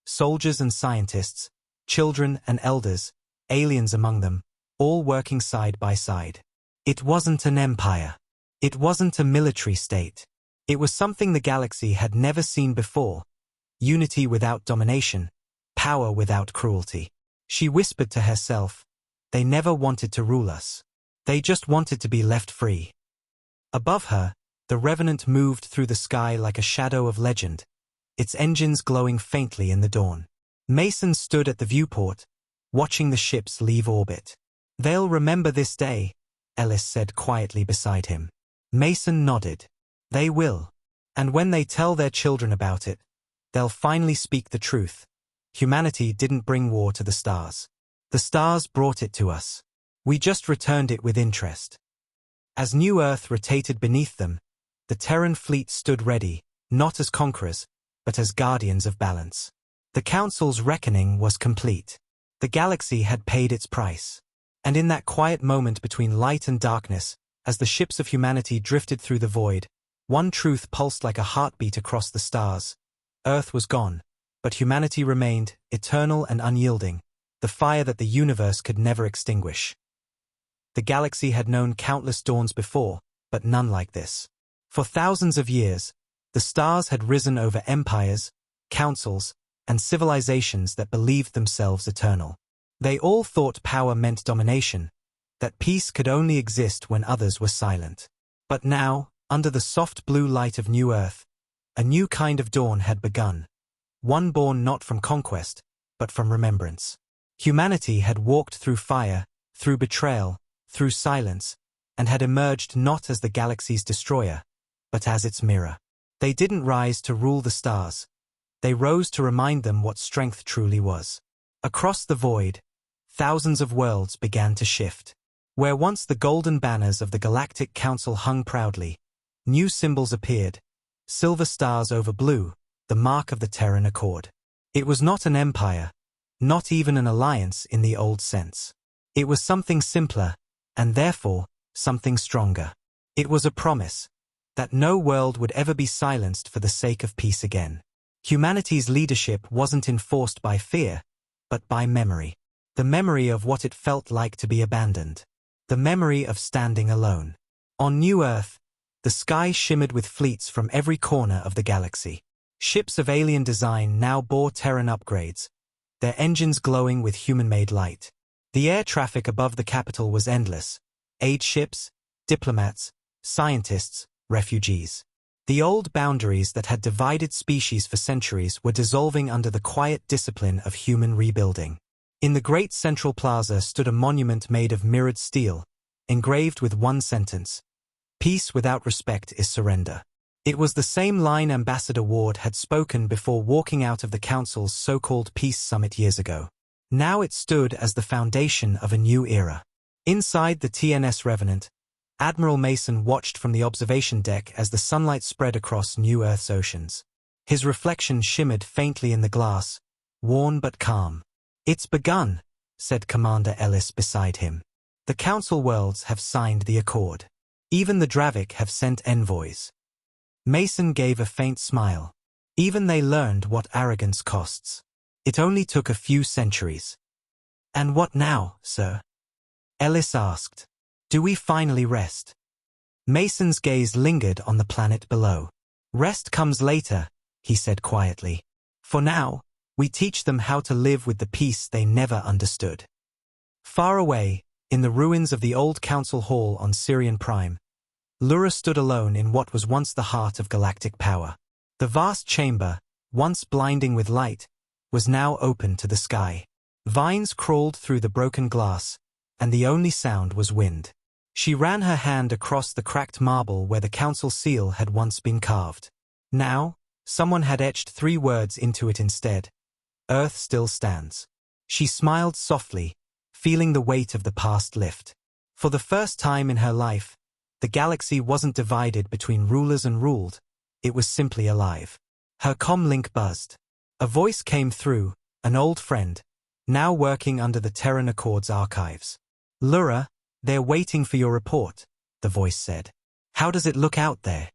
soldiers and scientists, children and elders, aliens among them, all working side by side. It wasn't an empire. It wasn't a military state. It was something the galaxy had never seen before. Unity without domination, power without cruelty. She whispered to herself, "They never wanted to rule us. They just wanted to be left free." Above her, the Revenant moved through the sky like a shadow of legend, its engines glowing faintly in the dawn. Mason stood at the viewport, watching the ships leave orbit. "They'll remember this day," Ellis said quietly beside him. Mason nodded. "They will. And when they tell their children about it, they'll finally speak the truth. Humanity didn't bring war to the stars. The stars brought it to us. We just returned it with interest." As New Earth rotated beneath them, the Terran fleet stood ready, not as conquerors, but as guardians of balance. The Council's reckoning was complete. The galaxy had paid its price. And in that quiet moment between light and darkness, as the ships of humanity drifted through the void, one truth pulsed like a heartbeat across the stars. Earth was gone, but humanity remained, eternal and unyielding, the fire that the universe could never extinguish. The galaxy had known countless dawns before, but none like this. For thousands of years, the stars had risen over empires, councils, and civilizations that believed themselves eternal. They all thought power meant domination, that peace could only exist when others were silent. But now, under the soft blue light of New Earth, a new kind of dawn had begun, one born not from conquest, but from remembrance. Humanity had walked through fire, through betrayal, through silence, and had emerged not as the galaxy's destroyer, but as its mirror. They didn't rise to rule the stars. They rose to remind them what strength truly was. Across the void, thousands of worlds began to shift. Where once the golden banners of the Galactic Council hung proudly, new symbols appeared, silver stars over blue, the mark of the Terran Accord. It was not an empire, not even an alliance in the old sense. It was something simpler, and therefore, something stronger. It was a promise that no world would ever be silenced for the sake of peace again. Humanity's leadership wasn't enforced by fear, but by memory. The memory of what it felt like to be abandoned. The memory of standing alone. On New Earth, the sky shimmered with fleets from every corner of the galaxy. Ships of alien design now bore Terran upgrades, their engines glowing with human-made light. The air traffic above the capital was endless. Aid ships, diplomats, scientists, refugees. The old boundaries that had divided species for centuries were dissolving under the quiet discipline of human rebuilding. In the great central plaza stood a monument made of mirrored steel, engraved with one sentence: "Peace without respect is surrender." It was the same line Ambassador Ward had spoken before walking out of the Council's so-called peace summit years ago. Now it stood as the foundation of a new era. Inside the TNS Revenant, Admiral Mason watched from the observation deck as the sunlight spread across New Earth's oceans. His reflection shimmered faintly in the glass, worn but calm. "It's begun," said Commander Ellis beside him. "The Council worlds have signed the accord. Even the Dravik have sent envoys." Mason gave a faint smile. Even they learned what arrogance costs. It only took a few centuries. "And what now, sir?" Ellis asked. "Do we finally rest?" Mason's gaze lingered on the planet below. "Rest comes later," he said quietly. "For now, we teach them how to live with the peace they never understood." Far away, in the ruins of the old Council Hall on Sirian Prime, Lura stood alone in what was once the heart of galactic power. The vast chamber, once blinding with light, was now open to the sky. Vines crawled through the broken glass, and the only sound was wind. She ran her hand across the cracked marble where the Council seal had once been carved. Now, someone had etched 3 words into it instead: "Earth still stands." She smiled softly, feeling the weight of the past lift. For the first time in her life, the galaxy wasn't divided between rulers and ruled, it was simply alive. Her comlink buzzed. A voice came through, an old friend, now working under the Terran Accord's archives. "Lura, they're waiting for your report," the voice said. "How does it look out there?"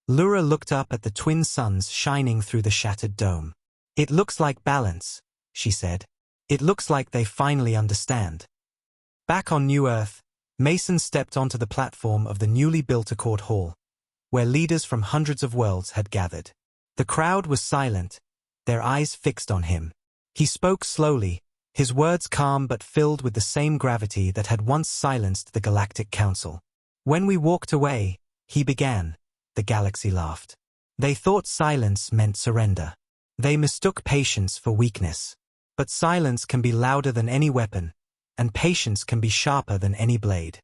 Lura looked up at the twin suns shining through the shattered dome. "It looks like balance," she said. "It looks like they finally understand." Back on New Earth, Mason stepped onto the platform of the newly built Accord Hall, where leaders from hundreds of worlds had gathered. The crowd was silent, their eyes fixed on him. He spoke slowly, his words calm but filled with the same gravity that had once silenced the Galactic Council. "When we walked away," he began, the galaxy laughed. "They thought silence meant surrender. They mistook patience for weakness. But silence can be louder than any weapon, and patience can be sharper than any blade."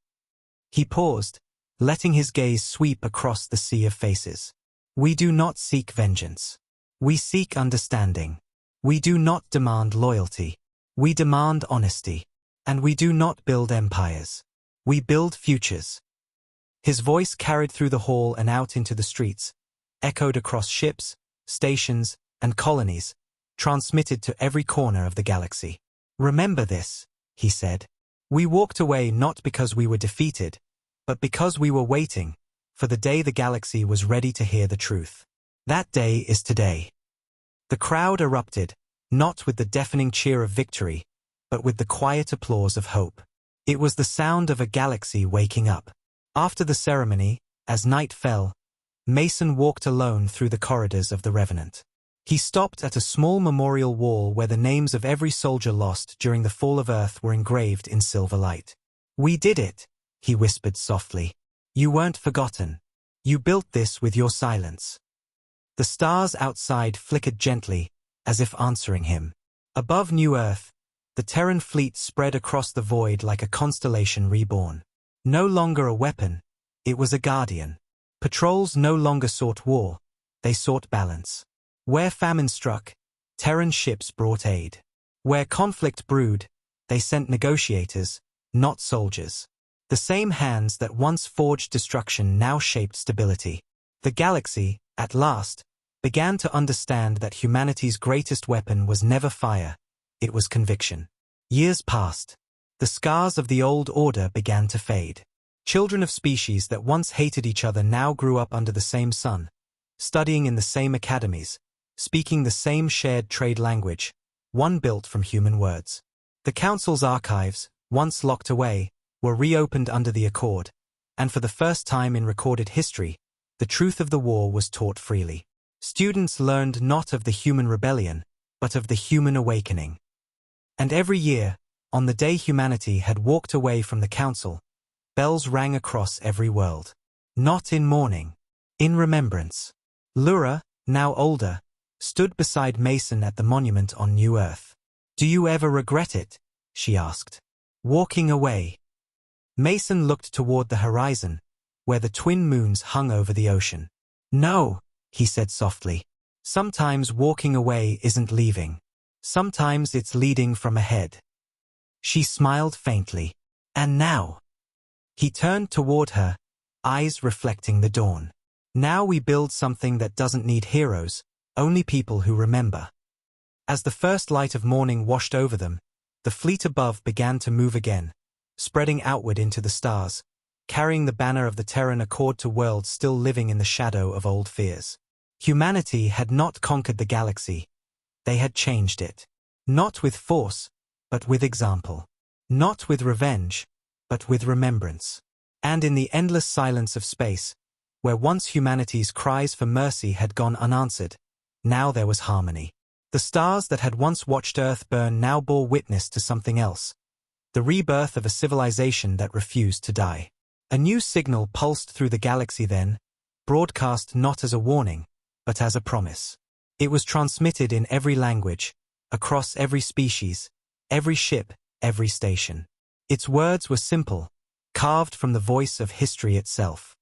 He paused, letting his gaze sweep across the sea of faces. "We do not seek vengeance. We seek understanding. We do not demand loyalty. We demand honesty. And we do not build empires. We build futures." His voice carried through the hall and out into the streets, echoed across ships, stations, and colonies, transmitted to every corner of the galaxy. "Remember this," he said. "We walked away not because we were defeated, but because we were waiting for the day the galaxy was ready to hear the truth. That day is today." The crowd erupted, not with the deafening cheer of victory, but with the quiet applause of hope. It was the sound of a galaxy waking up. After the ceremony, as night fell, Mason walked alone through the corridors of the Revenant. He stopped at a small memorial wall where the names of every soldier lost during the fall of Earth were engraved in silver light. "We did it," he whispered softly. "You weren't forgotten. You built this with your silence." The stars outside flickered gently, as if answering him. Above New Earth, The Terran fleet spread across the void like a constellation reborn. No longer a weapon, it was a guardian. Patrols no longer sought war, they sought balance. Where famine struck, Terran ships brought aid. Where conflict brewed, they sent negotiators, not soldiers. The same hands that once forged destruction now shaped stability. The galaxy, at last, began to understand that humanity's greatest weapon was never fire, it was conviction. Years passed. The scars of the old order began to fade. Children of species that once hated each other now grew up under the same sun, studying in the same academies, speaking the same shared trade language, one built from human words. The Council's archives, once locked away, were reopened under the Accord, and for the first time in recorded history, the truth of the war was taught freely. Students learned not of the human rebellion, but of the human awakening. And every year, on the day humanity had walked away from the Council, bells rang across every world. Not in mourning, in remembrance. Lura, now older, stood beside Mason at the monument on New Earth. "Do you ever regret it?" she asked. "Walking away." Mason looked toward the horizon, where the twin moons hung over the ocean. "No," he said softly. "Sometimes walking away isn't leaving. Sometimes it's leading from ahead." She smiled faintly. "And now?" He turned toward her, eyes reflecting the dawn. "Now we build something that doesn't need heroes, only people who remember." As the first light of morning washed over them, the fleet above began to move again, spreading outward into the stars, carrying the banner of the Terran Accord to worlds still living in the shadow of old fears. Humanity had not conquered the galaxy, they had changed it. Not with force, but with example. Not with revenge, but with remembrance. And in the endless silence of space, where once humanity's cries for mercy had gone unanswered, now there was harmony. The stars that had once watched Earth burn now bore witness to something else, the rebirth of a civilization that refused to die. A new signal pulsed through the galaxy then, broadcast not as a warning, but as a promise. It was transmitted in every language, across every species, every ship, every station. Its words were simple, carved from the voice of history itself.